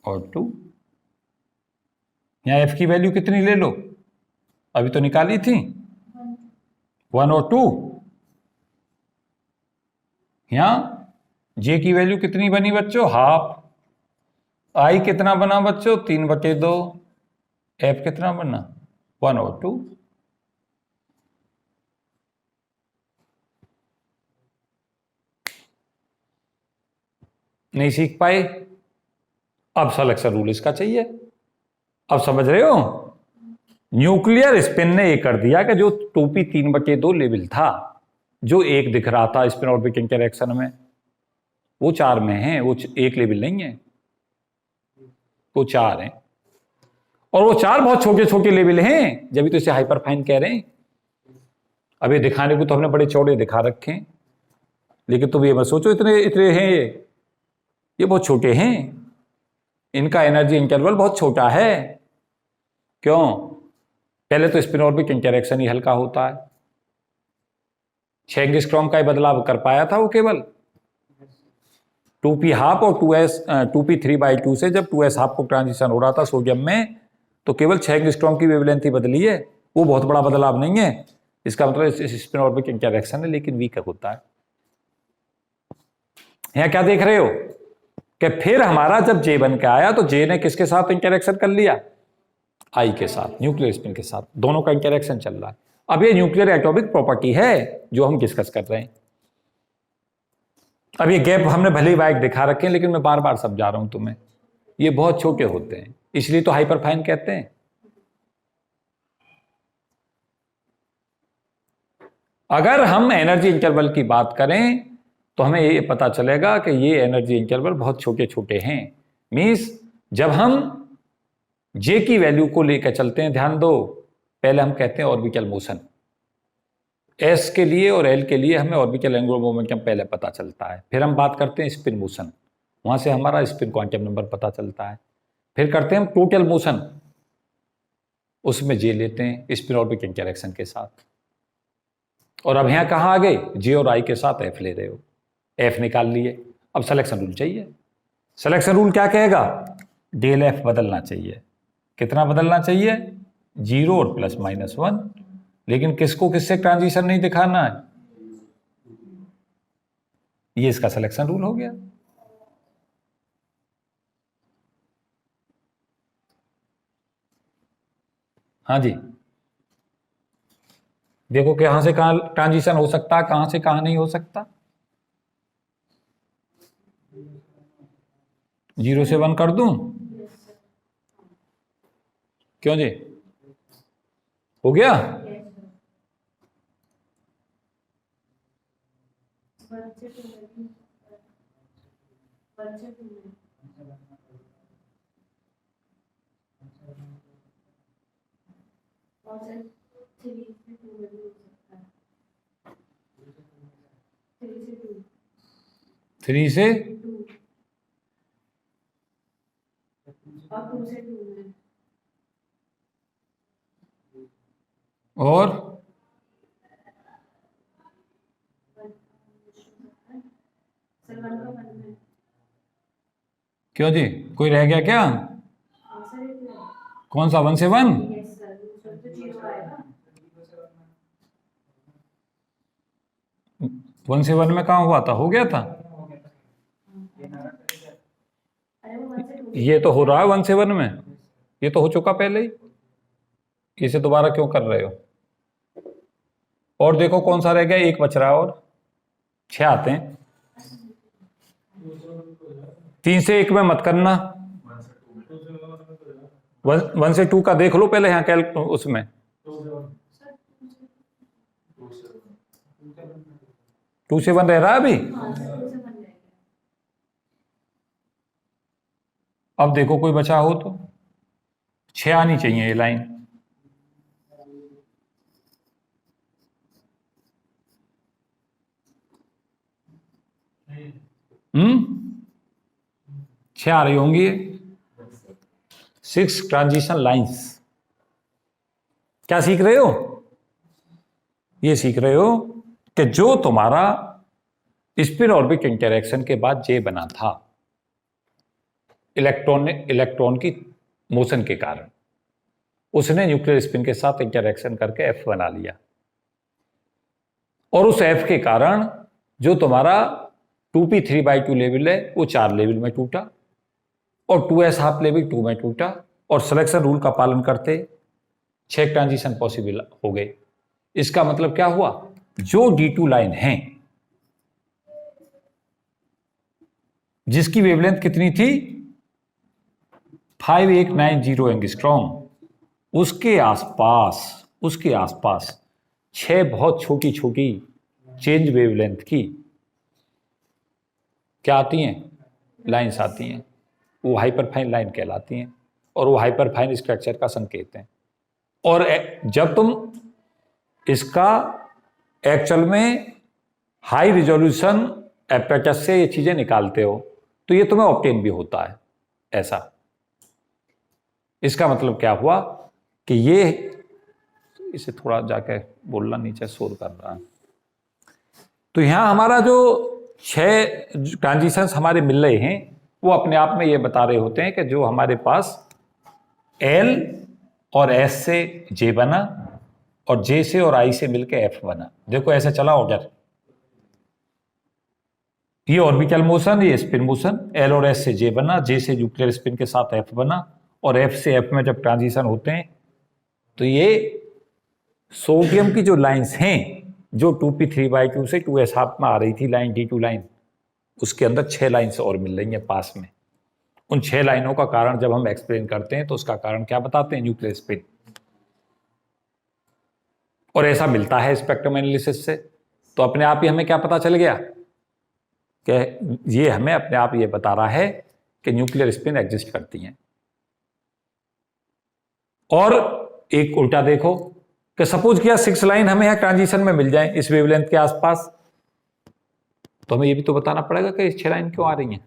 A: और 2। यहां F की वैल्यू कितनी ले लो? अभी तो निकाली थी 1 और 2। यहां J की वैल्यू कितनी बनी बच्चों? हाफ। I कितना बना बच्चों? 3/2। F कितना बना? 1 और 2। नहीं सीख पाए? अब सिलेक्शन रूल इसका चाहिए। अब समझ रहे हो? न्यूक्लियर स्पिन ने ये कर दिया कि जो 2p 3/2 लेवल था, जो एक दिख रहा था स्पिन ऑर्बिट इंटरैक्शन में, वो 4 में है। वो एक लेवल नहीं है, वो 4 है। और वो 4 बहुत छोटे छोटे लेवल हैं, जब तो इसे हाइपरफाइन कह रहे हैं। अभी दिखाने को तो हमने बड़े चौड़े दिखा रखे हैं, लेकिन तुम ये मत सोचो इतने इतने हैं। ये बहुत छोटे हैं। इनका एनर्जी इंटरवल बहुत छोटा है। क्यों? पहले तो स्पिन ऑर्बिट इंटरैक्शन ही हल्का होता है। 6 एंगस्ट्रॉम का ही बदलाव कर पाया था वो केवल 2p हाफ और 2p 3/2 से। जब 2s हाफ को ट्रांजिशन हो रहा था सोडियम में, तो केवल 6 एंगस्ट्रॉम की वेवलेंथ ही बदली है। वो बहुत बड़ा बदलाव नहीं है। इसका मतलब स्पिन ऑर्बिट इंटरैक्शन है, लेकिन वीक होता है। यहां क्या देख रहे हो कि फिर हमारा जब J बन के आया, तो J ने किसके साथ इंटरैक्शन कर लिया? I के साथ, न्यूक्लियर स्पिन के साथ। दोनों का इंटरैक्शन चल रहा है। अब ये न्यूक्लियर एटॉमिक प्रॉपर्टी है जो हम डिस्कस कर रहे हैं। अब ये गैप हमने भले ही वाइड दिखा रखे हैं, लेकिन मैं बार बार समझा रहा हूं तुम्हें, ये बहुत छोटे होते हैं, इसलिए तो हाइपरफाइन कहते हैं। अगर हम एनर्जी इंटरवल की बात करें, तो हमें ये पता चलेगा कि ये एनर्जी इंटरवल बहुत छोटे छोटे हैं। मींस जब हम J की वैल्यू को लेकर चलते हैं, ध्यान दो, पहले हम कहते हैं ऑर्बिटल मोशन। S के लिए और L के लिए हमें ऑर्बिटल एंगुलर मोमेंटम पहले पता चलता है। फिर हम बात करते हैं स्पिन मोशन, वहां से हमारा स्पिन क्वांटम नंबर पता चलता है। फिर करते हैं हम टोटल मोशन, उसमें J लेते हैं स्पिन ऑर्बिट इंटरैक्शन के साथ। और अब यहां कहां आ गए? J और I के साथ F ले रहे हो। F निकाल लिए। अब सिलेक्शन रूल चाहिए। सिलेक्शन रूल क्या कहेगा? डेल F बदलना चाहिए। कितना बदलना चाहिए? 0 और ±1। लेकिन किसको किससे ट्रांजिशन नहीं दिखाना है? ये इसका सिलेक्शन रूल हो गया। हाँ जी, देखो कि कहां से कहां ट्रांजिशन हो सकता है, कहां से कहां नहीं हो सकता। 0 से 1 कर दूं? क्यों जी? हो गया? थ्री से और क्यों जी, कोई रह गया क्या? कौन सा? 1 से 1? 1 से 1 में कहां हुआ था? हो गया था। ये तो हो रहा है 1 से 1 में, ये तो हो चुका पहले ही। इसे दोबारा क्यों कर रहे हो? और देखो कौन सा रह गया? एक बच रहा है और 6 आते हैं। 3 से 1 में मत करना। 1 से 2 का देख लो पहले यहाँ कैल उसमें। 2 से 1 रह रहा है अभी। अब देखो कोई बचा हो तो 6 आनी चाहिए ये लाइन। हम्म, 6 आ रही होंगी। 6 ट्रांजिशन लाइंस। क्या सीख रहे हो? ये सीख रहे हो कि जो तुम्हारा स्पिन ऑर्बिट इंटरेक्शन के बाद जे बना था इलेक्ट्रॉन की मोशन के कारण, उसने न्यूक्लियर स्पिन के साथ इंटरेक्शन करके एफ बना लिया, और उस एफ के कारण जो तुम्हारा 2p 3/2 लेवल है वो 4 लेवल में टूटा, और 2s हाफ लेवल 2 में टूटा, और सिलेक्शन रूल का पालन करते 6 ट्रांजिशन पॉसिबल हो गए। इसका मतलब क्या हुआ? जो D2 लाइन है जिसकी वेवलेंथ कितनी थी 5190 एंगस्ट्रॉम, उसके आसपास 6 बहुत छोटी छोटी चेंज वेवलेंथ की क्या आती हैं, लाइंस आती हैं। वो हाइपरफाइन लाइन कहलाती हैं, और वो हाइपरफाइन स्ट्रक्चर का संकेत है। और जब तुम इसका एक्चुअल में हाई रिजोल्यूशन एपरेटस से ये चीजें निकालते हो तो ये तुम्हें ऑब्टेन भी होता है ऐसा। इसका मतलब क्या हुआ कि ये, इसे थोड़ा जाके बोलना, नीचे शोर कर रहा है। तो यहां हमारा जो 6 ट्रांजिशंस हमारे मिल रहे हैं वो अपने आप में ये बता रहे होते हैं कि जो हमारे पास L और S से J बना, और J से और I से मिलकर F बना। देखो ऐसे चला ऑर्डर, ये ऑर्बिटल मोशन, ये स्पिन मोशन, L और S से J बना, J से न्यूक्लियर स्पिन के साथ F बना, और F से F में जब ट्रांजिशन होते हैं तो ये सोडियम की जो लाइंस हैं, जो 2p 3/2 से 2s हाफ में आ रही थी लाइन, D2 लाइन, उसके अंदर 6 लाइंस और मिल रही हैं पास में। उन 6 लाइनों का कारण जब हम एक्सप्लेन करते हैं तो उसका कारण क्या बताते हैं? Nuclear spin. और ऐसा मिलता है स्पेक्ट्रम एनालिसिस से। तो अपने आप ही हमें क्या पता चल गया कि ये हमें अपने आप ये बता रहा है कि न्यूक्लियर स्पिन एग्जिस्ट करती हैं। और एक उल्टा देखो कि सपोज किया 6 लाइन हमें यहां ट्रांजिशन में मिल जाए इस वेवलेंथ के आसपास, तो हमें ये भी तो बताना पड़ेगा कि 6 लाइन क्यों आ रही हैं।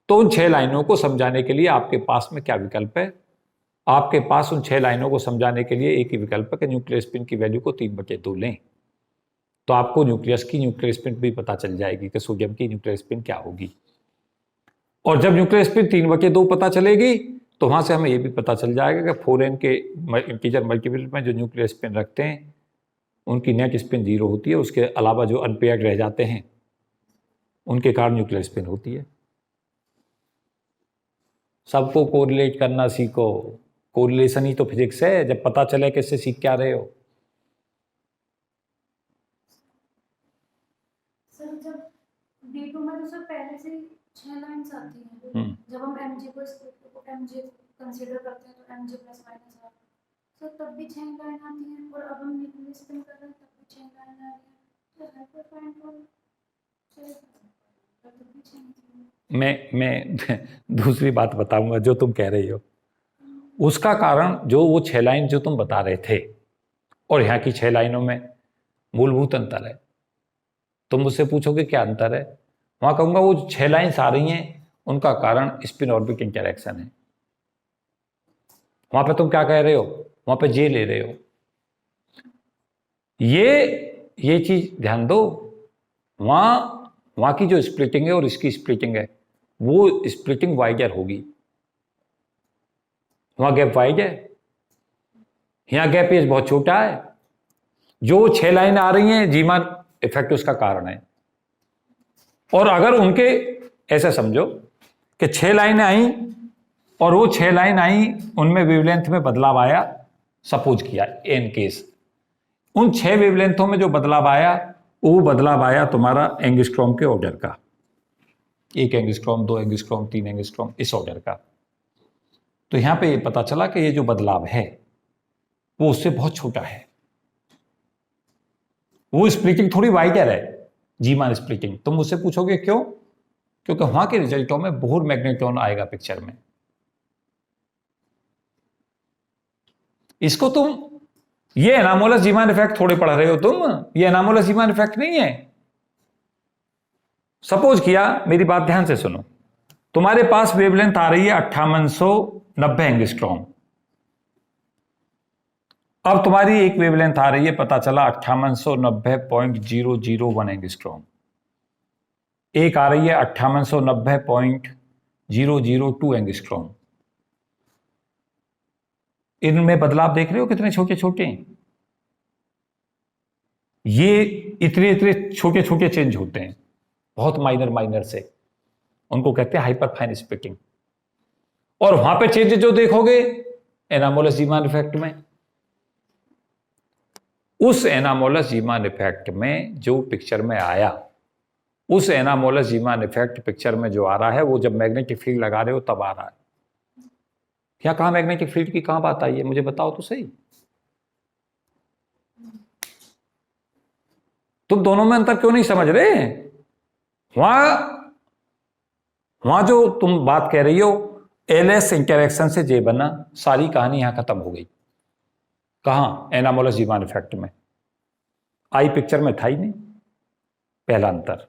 A: तो उन 6 लाइनों को समझाने के लिए आपके पास में क्या विकल्प है? आपके पास उन 6 लाइनों को समझाने के लिए एक ही विकल्प है कि न्यूक्लियर स्पिन की वैल्यू को 3/2 लें, तो आपको न्यूक्लियस की न्यूक्लियर स्पिन भी पता चल जाएगी कि सोडियम की न्यूक्लियर स्पिन क्या होगी। और जब न्यूक्लियर स्पिन 3/2 पता चलेगी तो वहां से हमें यह भी पता चल जाएगा कि 4n के इंटीजर मल्टीपल में जो न्यूक्लियर स्पिन रखते हैं उनकी नेट स्पिन 0 होती है, उसके अलावा जो अनपेयर्ड रह जाते हैं उनके कारण न्यूक्लियर स्पिन होती है। सबको कोरिलेट करना सीखो, कोरिलेशन ही तो फिजिक्स है। जब पता चले कि इससे सीख क्या रहे हो।
B: सर जब D2 में तो सर पहले से 6 लाइंस आती हैं, जब हम mj को mj कंसीडर करते हैं तो mj plus minus r, sir तब भी 6 लाइन आती हैं, और अब हम न्यूक्लियर स्पिन कर रहे हैं तब भी 6 लाइन आ रही है, तो हाइपरफाइन को तब भी 6।
A: मैं दूसरी बात बताऊंगा जो तुम कह रही हो, उसका कारण जो वो 6 लाइन जो तुम बता रहे थे और यहाँ की 6 लाइनों में मूलभूत अंतर है। तुम मुझसे पूछोगे क्या अंतर है, वहां कहूंगा वो 6 लाइन्स आ रही हैं उनका कारण स्पिन ऑर्बिट इंटरेक्शन है। वहां पे तुम क्या कह रहे हो, वहां पे जे ले रहे हो। ये चीज ध्यान दो, वहां की जो स्प्लिटिंग है और इसकी स्प्लिटिंग है वो स्प्लिटिंग वाइडर होगी। वहां गैप वाइड है, यहां गैप एज बहुत छोटा है। जो 6 लाइन आ रही हैं जीमान इफेक्ट उसका कारण है। और अगर उनके ऐसा समझो कि 6 लाइनें आई और वो 6 लाइन आई उनमें वेवलेंथ में बदलाव आया, सपोज किया इन केस उन 6 वेवलेंथों में जो बदलाव आया वो बदलाव आया तुम्हारा एंगस्ट्रॉम के ऑर्डर का, 1 एंगस्ट्रॉम 2 एंगस्ट्रॉम 3 एंगस्ट्रॉम इस ऑर्डर का। तो यहां पे ये पता चला कि ये जो बदलाव है वो उससे बहुत छोटा है। वो स्प्लिटिंग थोड़ी वाइडर है, जीमान स्प्लिटिंग। तुम मुझसे पूछोगे क्यों? क्योंकि वहां के रिजल्टों में बोहर मैग्नेट्रॉन आएगा पिक्चर में। इसको तुम, ये एनामोलस जीमान इफेक्ट थोड़े पढ़ रहे हो तुम, ये एनामोलस जीमान इफेक्ट नहीं है। सपोज किया, मेरी बात ध्यान से सुनो, तुम्हारे पास वेवलेंथ आ रही है 5890 एंगस्ट्रॉम। अब तुम्हारी एक वेवलेंथ आ रही है, पता चला 5890.001 एंगस्ट्रॉम, एक आ रही है 5890.002 एंगस्ट्रॉम। इनमें बदलाव देख रहे हो कितने छोटे छोटे हैं? ये इतने इतने छोटे छोटे चेंज होते हैं, बहुत माइनर माइनर से, उनको कहते हैं हाइपर फाइन स्प्लिटिंग। और वहां पे चेंज जो देखोगे एनामोलस जीमान इफेक्ट में, उस एनामोलस जीमान इफेक्ट में जो पिक्चर में आया, उस एनामोलस जीमान इफेक्ट पिक्चर में जो आ रहा है, वो जब मैग्नेटिक फील्ड लगा रहे हो तब आ रहा है। क्या कहां मैग्नेटिक फील्ड की कहां बात आई है, मुझे बताओ तो सही। तुम दोनों में अंतर क्यों नहीं समझ रहे? वहां जो तुम बात कह रही हो एलएस इंटरेक्शन से जे बना, सारी कहानी यहां खत्म हो गई। कहां? एनामोलस जीमान इफेक्ट में। आई पिक्चर में था ही नहीं, पहला अंतर।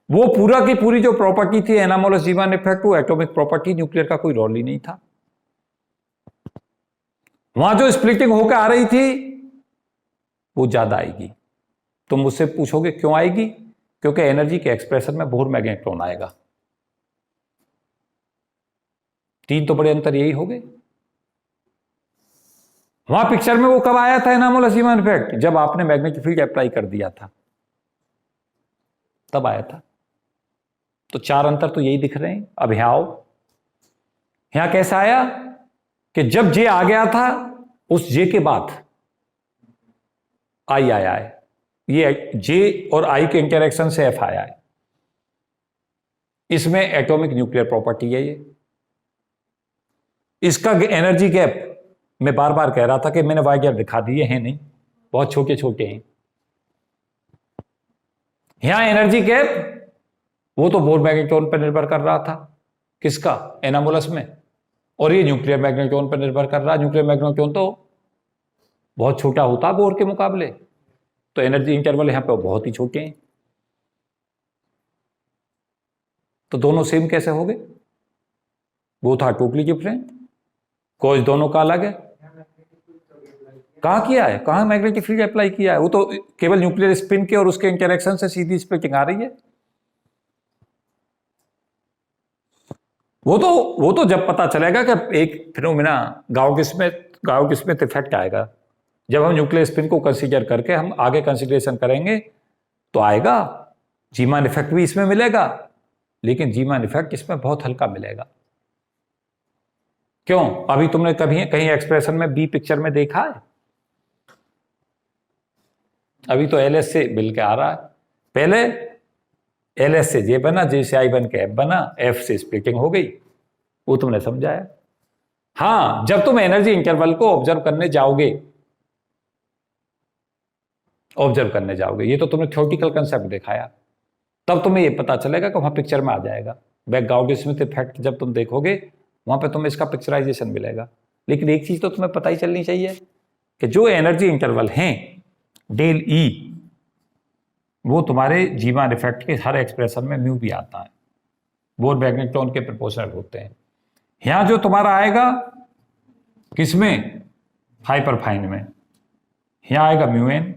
A: वो पूरा की पूरी जो प्रॉपर्टी थी एनामोलस जीमान इफेक्ट, वो एटॉमिक प्रॉपर्टी, न्यूक्लियर का कोई रोल ही नहीं था। वहां जो स्प्लिटिंग होकर आ रही थी वो ज्यादा आएगी। तुम मुझसे पूछोगे क्यों आएगी? क्योंकि एनर्जी के एक्सप्रेशन में बोहर मैग्नेट्रॉन आएगा। तीन तो बड़े अंतर यही हो गए। वहां पिक्चर में वो कब आया था एनामोलस जीमान इफेक्ट? जब आपने मैग्नेटिक फील्ड अप्लाई कर दिया था, तब आया था। तो चार अंतर तो यही दिख रहे हैं। अब यहां आओ, यहां कैसा आया कि जब जे आ गया था, उस जे के बाद आई आया है। ये जे और आई के इंटरेक्शन से एफ आया है। इसमें एटॉमिक न्यूक्लियर प्रॉपर्टी है ये। इसका एनर्जी गैप मैं बार बार कह रहा था कि मैंने वाई गैप दिखा दिए हैं, नहीं, बहुत छोटे छोटे हैं। यहां एनर्जी गैप वो तो बोहर मैग्नेट्रॉन पर निर्भर कर रहा था। किसका? एनामोलस में। और ये न्यूक्लियर मैग्नेट्रॉन पर निर्भर कर रहा है। न्यूक्लियर मैग्नेट्रॉन तो बहुत छोटा होता है बोहर के मुकाबले, तो एनर्जी इंटरवल यहां पर बहुत ही छोटे हैं। तो दोनों सेम कैसे हो गए? वो था टोटली डिफरेंट। कॉज दोनों का अलग है। कहां किया है? कहां मैग्नेटिक फील्ड अप्लाई किया है? वो तो केवल न्यूक्लियर स्पिन के और उसके इंटरेक्शन से सीधी स्प्लिटिंग आ रही है। वो तो जब पता चलेगा कि एक फिनोमेना गाउस स्मिथ इफेक्ट आएगा, जब हम न्यूक्लियर स्पिन को कंसीडर करके हम आगे कंसीडरेशन करेंगे तो आएगा। जीमान इफेक्ट भी इसमें मिलेगा, लेकिन जीमान इफेक्ट इसमें बहुत हल्का मिलेगा। क्यों? अभी तुमने कभी कहीं एक्सप्रेशन में बी पिक्चर में देखा है? अभी तो एलएस से मिल के आ रहा है। पहले एलएस से जे बना, जे से आई बन के एफ बना, एफ से स्प्लिटिंग हो गई। वो तुमने समझाया। हां, जब तुम एनर्जी इंटरवल को ऑब्जर्व करने जाओगे, ये तो तुमने थ्योरेटिकल कंसेप्ट दिखाया, तब तुम्हें ये पता चलेगा कि वहां पिक्चर में आ जाएगा। गाउस स्मिथ इफेक्ट जब तुम देखोगे, वहां पे तुम्हें इसका पिक्चराइजेशन मिलेगा। लेकिन एक चीज तो तुम्हें पता ही चलनी चाहिए कि जो एनर्जी इंटरवल हैं डेल ई, वो तुम्हारे जीमान इफेक्ट के हर एक्सप्रेशन में म्यू भी आता है, बोहर मैग्नेट्रॉन के प्रोपोर्शनल होते हैं। यहां जो तुम्हारा आएगा किसमें? हाइपर फाइन में। यहां आएगा म्यू एन,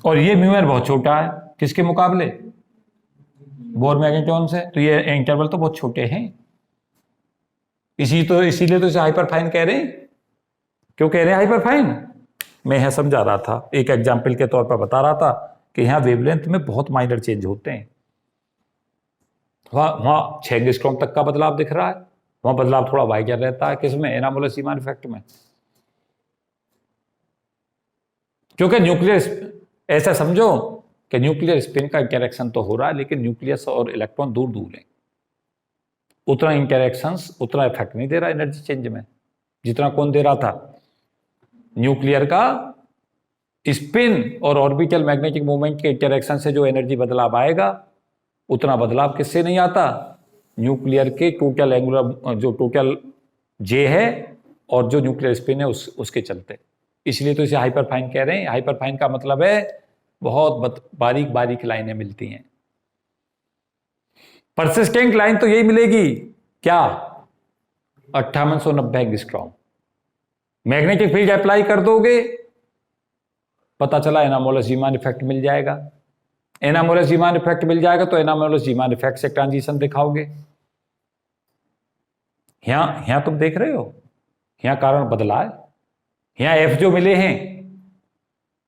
A: और ये म्यू एन बहुत छोटा है किसके मुकाबले? बोहर मैग्नेट्रॉन से। तो ये इंटरवल तो बहुत छोटे हैं, इसीलिए तो इसे हाइपर फाइन कह रहे हैं। क्यों कह रहे हैं हाइपर फाइन? मैं यहां समझा रहा था, एक एग्जाम्पल के तौर पर बता रहा था कि यहां वेवलेंथ में बहुत माइनर चेंज होते हैं। वहां 6 एंगस्ट्रॉम तक का बदलाव दिख रहा है, वहां बदलाव थोड़ा वाइडर रहता है। किसमें? एनामोलस जीमान इफेक्ट में। क्योंकि न्यूक्लियर, ऐसा समझो कि न्यूक्लियर स्पिन का इंटरेक्शन तो हो रहा है, लेकिन न्यूक्लियस और इलेक्ट्रॉन दूर दूर है। उतना इंटरेक्शंस, उतना इफेक्ट नहीं दे रहा एनर्जी चेंज में, जितना कौन दे रहा था? न्यूक्लियर का स्पिन और ऑर्बिटल मैग्नेटिक मोमेंट के इंटरेक्शन से जो एनर्जी बदलाव आएगा, उतना बदलाव किससे नहीं आता? न्यूक्लियर के टोटल एंगुलर, जो टोटल जे है और जो न्यूक्लियर स्पिन है उसके चलते। इसलिए तो इसे हाइपरफाइन कह रहे हैं। हाइपरफाइन का मतलब है बहुत बारीक बारीक लाइनें मिलती हैं। परसिस्टेंट लाइन तो यही मिलेगी क्या? 5890 एंगस्ट्रॉम। मैग्नेटिक फील्ड अप्लाई कर दोगे, पता चला एनामोलस जीमान इफेक्ट मिल जाएगा। एनामोलस जीमान इफेक्ट मिल जाएगा तो एनामोलस जीमान इफेक्ट से ट्रांजिशन दिखाओगे। यहां तुम देख रहे हो, यहां कारण बदला है। यहां एफ जो मिले हैं,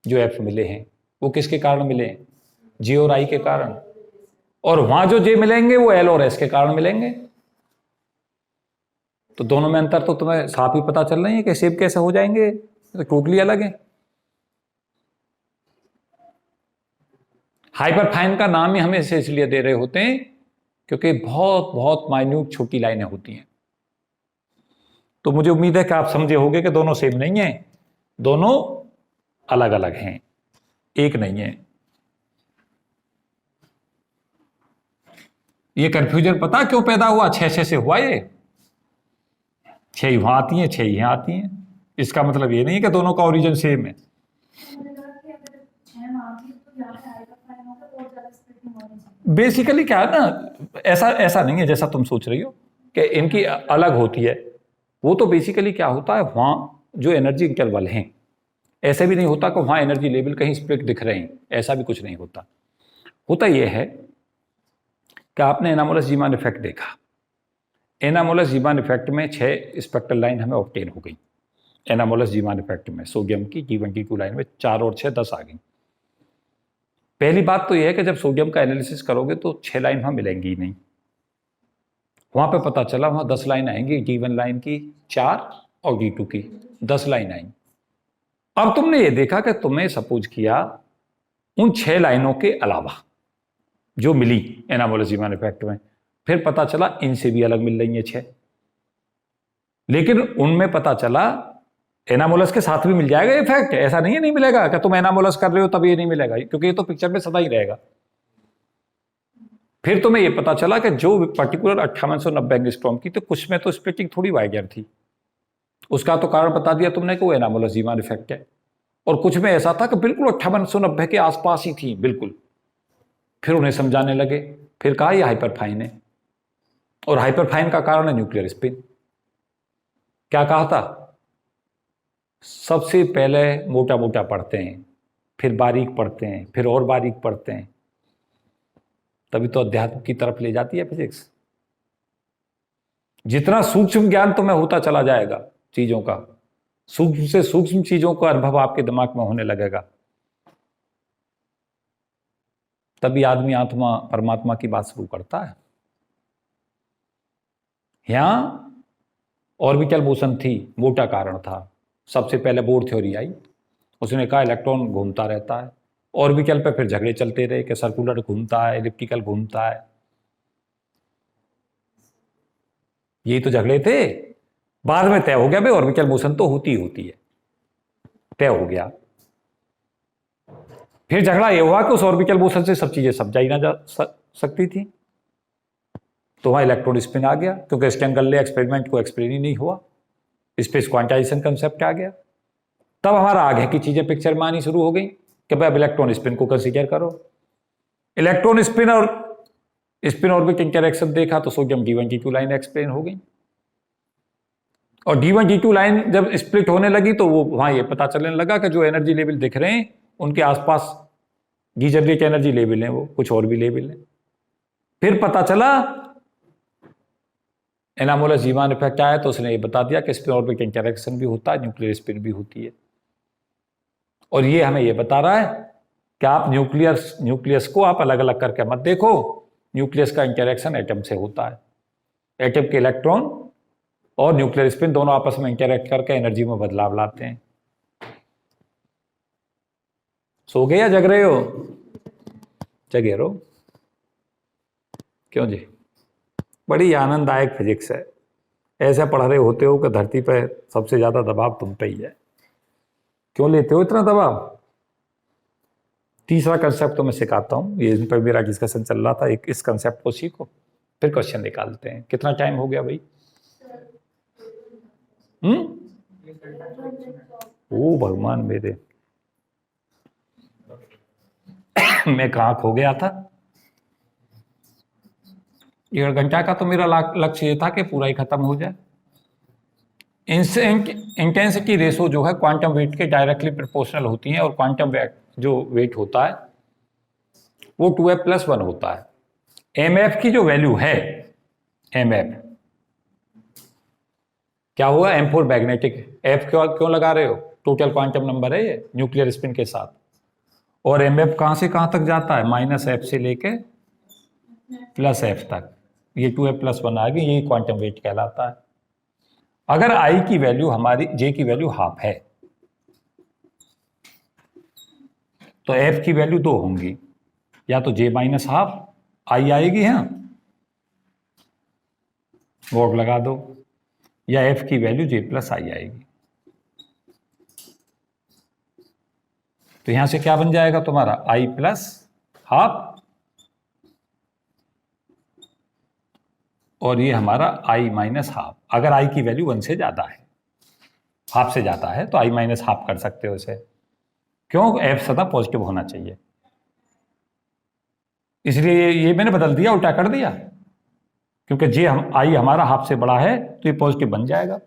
A: जो एफ मिले हैं वो किसके कारण मिले हैं? जी और आई के कारण। और वहां जो जे मिलेंगे वो एल और एस के कारण मिलेंगे। तो दोनों में अंतर तो तुम्हें साफ ही पता चल रही है कि शेप कैसे हो जाएंगे, तो टोटली अलग है। हाइपरफाइन का नाम ही हमें इसलिए दे रहे होते हैं क्योंकि बहुत बहुत माइन्यूट छोटी लाइनें होती हैं। तो मुझे उम्मीद है कि आप समझे होंगे कि दोनों सेम नहीं है, दोनों अलग अलग हैं, एक नहीं है। ये कंफ्यूजन पता क्यों पैदा हुआ? 6 से हुआ ये। 6 वहां आती हैं, 6 यहां आती हैं। इसका मतलब ये नहीं है कि दोनों का ओरिजिन सेम है। बेसिकली क्या है ना, ऐसा नहीं है जैसा तुम सोच रही हो कि इनकी अलग होती है। वो तो बेसिकली क्या होता है, वहां जो एनर्जी इंटरवल हैं, ऐसे भी नहीं होता कि वहां एनर्जी लेवल कहीं स्प्लिट दिख रहे हैं, ऐसा भी कुछ नहीं होता। होता यह है कि आपने एनामोलस जीमान इफेक्ट देखा। एनामोलस जीमान इफेक्ट में 6 स्पेक्ट्रल लाइन हमें ऑब्टेन हो गई। एनामोलस जीमान इफेक्ट में सोडियम की G22 लाइन में 4 और 6 10 आ गई। पहली बात तो यह है कि जब सोडियम का एनालिसिस करोगे तो 6 लाइन वहां मिलेंगी ही नहीं। वहां पे पता चला वहां 10 लाइन आएंगी, G1 लाइन की 4 और G2 की 10 लाइन आएंगी। अब तुमने ये देखा कि तुम्हें सपोज किया उन 6 लाइनों के अलावा जो मिली एनामोलस जीमान इफेक्ट में, फिर पता चला इनसे भी अलग मिल रही है 6। लेकिन उनमें पता चला एनामोलस के साथ भी मिल जाएगा इफेक्ट, ऐसा नहीं है नहीं मिलेगा कि तुम एनामोलस कर रहे हो तब ये नहीं मिलेगा, क्योंकि ये तो पिक्चर में सदा ही रहेगा। फिर तुम्हें ये पता चला कि जो पर्टिकुलर 5890 एंगस्ट्रॉम की, तो कुछ में तो स्प्लिटिंग थोड़ी वाइगर थी, उसका तो कारण बता दिया तुमने कि वो एनामोलस जीमान इफेक्ट है। और कुछ में ऐसा था कि बिल्कुल 5890 के आसपास ही थी बिल्कुल। फिर उन्हें समझाने लगे, फिर कहा यह हाइपरफाइन है, और हाइपरफाइन का कारण है न्यूक्लियर स्पिन। क्या कहा था? सबसे पहले मोटा मोटा पढ़ते हैं, फिर बारीक पढ़ते हैं, फिर और बारीक पढ़ते हैं, तभी तो अध्यात्म की तरफ ले जाती है फिजिक्स। जितना सूक्ष्म ज्ञान तुम्हें होता चला जाएगा चीजों का, सूक्ष्म से सूक्ष्म चीजों का अनुभव आपके दिमाग में होने लगेगा, तभी आदमी आत्मा परमात्मा की बात शुरू करता है। यहां ऑर्बिटल मोशन थी, मोटा कारण था। सबसे पहले बोर थ्योरी आई, उसने कहा इलेक्ट्रॉन घूमता रहता है। ऑर्बिटल पे फिर झगड़े चलते रहे कि सर्कुलर घूमता है, एलिप्टिकल घूमता है। यही तो झगड़े थे। बाद में तय हो गया भाई ऑर्बिटल मोशन तो होती है, तय हो गया। फिर झगड़ा यह हुआ कि उस ऑर्बिटल मोशन से सब चीजें समझाई ना जा सकती थी, तो वहां इलेक्ट्रॉन स्पिन आ गया, क्योंकि स्टेंगल एक्सपेरिमेंट को एक्सप्लेन ही नहीं हुआ, स्पेस क्वांटाइजेशन कंसेप्ट आ गया। तब हमारा आगे की चीजें पिक्चर में आनी शुरू हो गई कि भाई अब इलेक्ट्रॉन स्पिन को कंसीडर करो। इलेक्ट्रॉन स्पिन और स्पिन ऑर्बिट इंटरेक्शन देखा तो सोडियम D1G2 लाइन एक्सप्लेन हो गई। और D1G2 लाइन जब स्प्लिट होने लगी तो वो वहां ये पता चलने लगा कि जो एनर्जी लेवल दिख रहे हैं उनके आसपास डीजनरेट एनर्जी लेवल है, वो कुछ और भी लेवल है। फिर पता चला एनामोलस जीमान इफेक्ट आया तो उसने ये बता दिया कि स्पिन ऑर्बिट इंटरेक्शन भी होता है, न्यूक्लियर स्पिन भी होती है। और ये हमें ये बता रहा है कि आप न्यूक्लियस को आप अलग अलग करके मत देखो। न्यूक्लियस का इंटरेक्शन एटम से होता है। एटम के इलेक्ट्रॉन और न्यूक्लियर स्पिन दोनों आपस में इंटरेक्ट करके एनर्जी में बदलाव लाते हैं। सो गए या जग रहे हो? जगे रहो। क्यों जी? बड़ी आनंददायक फिजिक्स है। ऐसे पढ़ रहे होते हो कि धरती पर सबसे ज्यादा दबाव तुम पे ही है। क्यों लेते हो इतना दबाव? तीसरा कंसेप्ट तो मैं सिखाता हूँ, ये इन पर मेरा डिस्कशन चल रहा था, एक इस कंसेप्ट को सीखो फिर क्वेश्चन निकालते हैं। कितना टाइम हो गया भाई? ओ भगवान मेरे, मैं कहाँ खो गया था? 1.5 घंटा का तो मेरा लक्ष्य ये था कि पूरा ही खत्म हो जाए। इंटेंसिटी रेशो जो है क्वांटम वेट के डायरेक्टली प्रोपोर्शनल होती है, और क्वांटम वेट जो वेट होता है वो 2f+1 होता है। mf की जो वैल्यू है, mf क्या हुआ? m4 मैग्नेटिक, f क्यों लगा रहे हो? टोटल क्वांटम नंबर है ये न्यूक्लियर स्पिन के साथ। और mf कहां से कहां तक जाता है? -f से लेके +f तक, ये 2f+1 आ गई, ये क्वांटम वेट कहलाता है। अगर I की वैल्यू हमारी, J की वैल्यू हाफ है, तो F की वैल्यू 2 होंगी, या तो J -½ I आएगी, हाँ वोट लगा दो, या F की वैल्यू J+I आएगी। तो यहां से क्या बन जाएगा तुम्हारा? I+½ और ये हमारा I-½ अगर I की वैल्यू 1 से ज्यादा है, हाफ से ज्यादा है तो I-½ कर सकते हो इसे। क्यों? F सदा पॉजिटिव होना चाहिए, इसलिए ये मैंने बदल दिया, उल्टा कर दिया, क्योंकि I हमारा हाफ से बड़ा है तो ये पॉजिटिव बन जाएगा।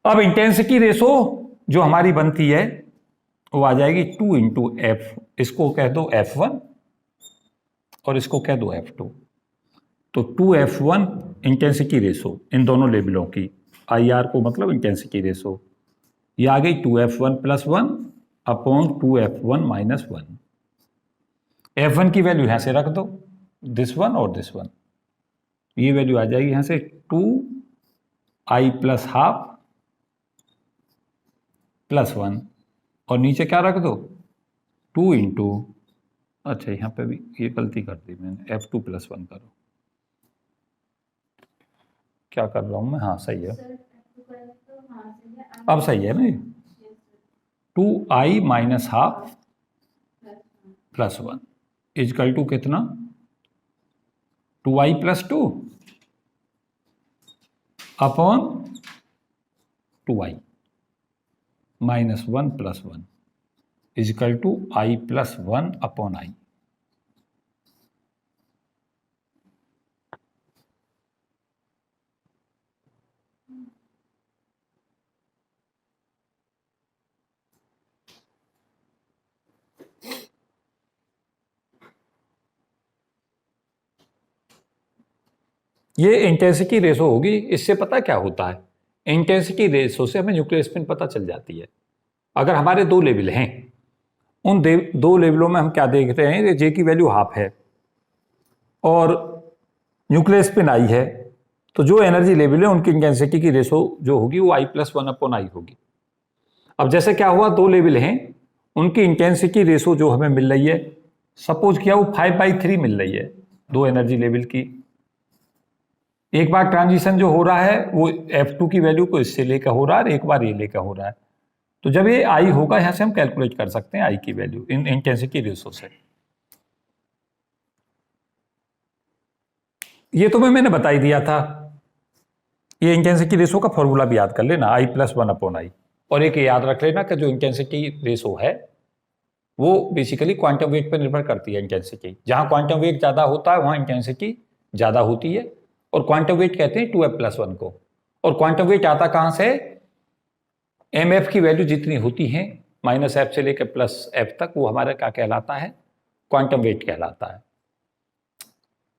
A: अब इंटेंसिटी रेशो जो हमारी बनती है वो आ जाएगी 2 × F, इसको कह दो F1 और इसको कह दो F2। तो 2f1 इंटेंसिटी रेशो इन दोनों लेवलों की, IR को मतलब इंटेंसिटी रेशो, ये आ गई 2f1+1 अपॉन 2f1 - 1। f1 की वैल्यू यहां से रख दो, दिस वन और दिस वन, ये वैल्यू आ जाएगी यहां से 2I+½ +1, और नीचे क्या रख दो? 2 × अच्छा यहां पे भी ये गलती कर दी मैंने, f2+1 करो, क्या कर रहा हूं मैं? हाँ सही है, अब सही है ना ये? 2I - ½ +1 इजकल टू कितना? 2I+2 upon 2I -1 +1 is equal to I+1 upon I। ये इंटेंसिटी रेशो होगी। इससे पता क्या होता है? इंटेंसिटी रेशो से हमें न्यूक्लियर स्पिन पता चल जाती है। अगर हमारे 2 लेवल हैं, उन 2 लेवलों में हम क्या देखते हैं कि J की वैल्यू हाफ है और न्यूक्लियर स्पिन I है, तो जो एनर्जी लेवल है उनकी इंटेंसिटी की रेशो जो होगी वो I+1 अपॉन I होगी। अब जैसे क्या हुआ, 2 लेवल हैं, उनकी इंटेंसिटी रेशो जो हमें मिल रही है, सपोज किया वो 5/3 मिल रही है 2 एनर्जी लेवल की। एक बार ट्रांजिशन जो हो रहा है वो F2 की वैल्यू को इससे लेकर हो रहा है, एक बार ये लेकर हो रहा है। तो जब ये I होगा, यहां से हम कैलकुलेट कर सकते हैं I की वैल्यू इन इंटेंसिटी रेशो से। ये तो मैंने बता ही दिया था, ये इंटेंसिटी रेशो का फॉर्मूला भी याद कर लेना, I+1 अपॉन I। और एक याद रख लेना कि जो इंटेंसिटी रेशो है वो बेसिकली क्वांटम वेट पर निर्भर करती है। इंटेंसिटी जहां क्वांटम वेट ज्यादा होता है वहां इंटेंसिटी ज्यादा होती है, और क्वांटम वेट कहते हैं 2f+1 को। और क्वांटम वेट आता कहां से? mf की वैल्यू जितनी होती है -f से लेकर +f तक, वो हमारा क्या कहलाता है? क्वांटम वेट कहलाता है।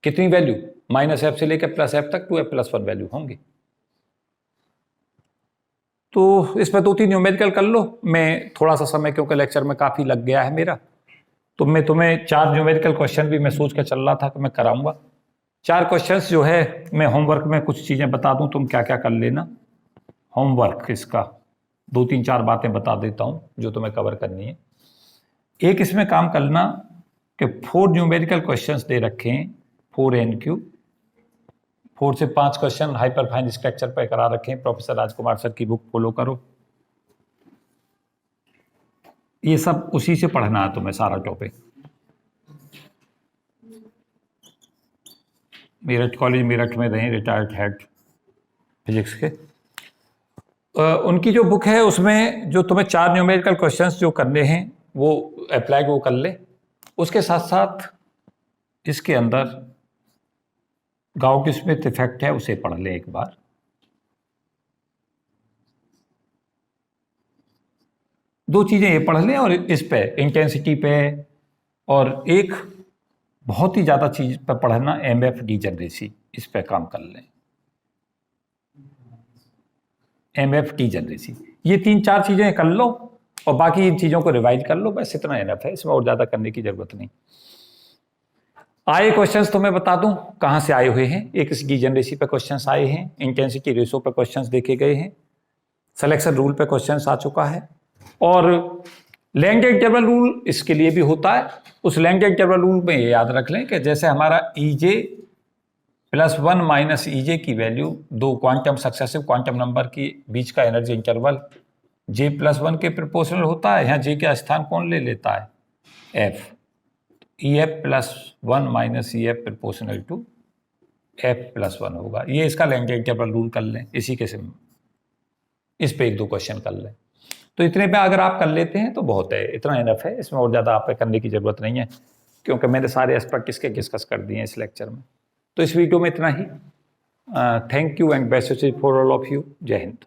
A: कितनी वैल्यू? -f से लेकर +f तक 2f+1 वैल्यू होंगी। तो इसमें 2-3 न्यूमेरिकल कर लो। मैं थोड़ा सा समय, क्योंकि लेक्चर में काफी लग गया है मेरा, तो मैं तुम्हें 4 न्यूमेरिकल क्वेश्चन भी मैं सोच कर चल रहा था कि मैं कराऊंगा। 4 क्वेश्चंस जो है, मैं होमवर्क में कुछ चीजें बता दूं, तुम क्या क्या कर लेना। होमवर्क इसका 2-3-4 बातें बता देता हूं जो तुम्हें कवर करनी है। एक इसमें काम करना कि 4 न्यूमेरिकल क्वेश्चंस दे रखे हैं, 4 NQ, 4 से 5 क्वेश्चन हाइपरफाइन स्ट्रक्चर पर करा रखे हैं। प्रोफेसर राजकुमार सर की बुक फॉलो करो। ये सब उसी से पढ़ना है तुम्हें सारा टॉपिक। मेरठ कॉलेज मेरठ में रहे रिटायर्ड हेड फिजिक्स के। उनकी जो बुक है उसमें जो तुम्हें 4 न्यूमेरिकल क्वेश्चंस जो करने हैं वो अप्लाई वो कर ले। उसके साथ साथ इसके अंदर गाउट स्मिथ इफेक्ट है, उसे पढ़ ले एक बार। दो चीज़ें ये पढ़ लें और इस पे इंटेंसिटी पे, और एक बहुत ही ज़्यादा चीज़ पर पढ़ना एमएफ डीजनरेसी, इस पे काम कर लें। एमएफ डीजनरेसी, ये 3-4 चीज़ें कर लो और बाकी इन चीज़ों को रिवाइज कर लो, बस इतना एनफ है, इसमें और ज़्यादा करने की ज़रूरत नहीं। आए क्वेश्चंस तो मैं बता दूं कहाँ से आए हुए हैं। एक डीजनरेसी पे क्वेश्चंस आए हैं, इंटेंसिटी रेशो पे क्वेश्चंस देखे गए हैं, सिलेक्शन रूल पे क्वेश्चंस आ चुका है, और लेंथ इंटरवल रूल इसके लिए भी होता है। उस लेंथ इंटरवल रूल में ये याद रख लें कि जैसे हमारा EJ +1 माइनस EJ की वैल्यू दो क्वांटम सक्सेसिव क्वांटम नंबर के बीच का एनर्जी इंटरवल J+1 के प्रोपोर्शनल होता है, यहाँ J का स्थान कौन ले लेता है? F। EF+1 minus EF proportional to F+1 होगा। ये इसका लेंथ इंटरवल रूल कर लें, इसी के सिम इस पे 1-2 क्वेश्चन कर लें। तो इतने पे अगर आप कर लेते हैं तो बहुत है, इतना इनफ है, इसमें और ज़्यादा आप पे करने की ज़रूरत नहीं है, क्योंकि मैंने सारे एस्पेक्ट इसके डिस्कस कर दिए हैं इस लेक्चर में। तो इस वीडियो में इतना ही। Thank you and best wishes for all of you. जय हिंद।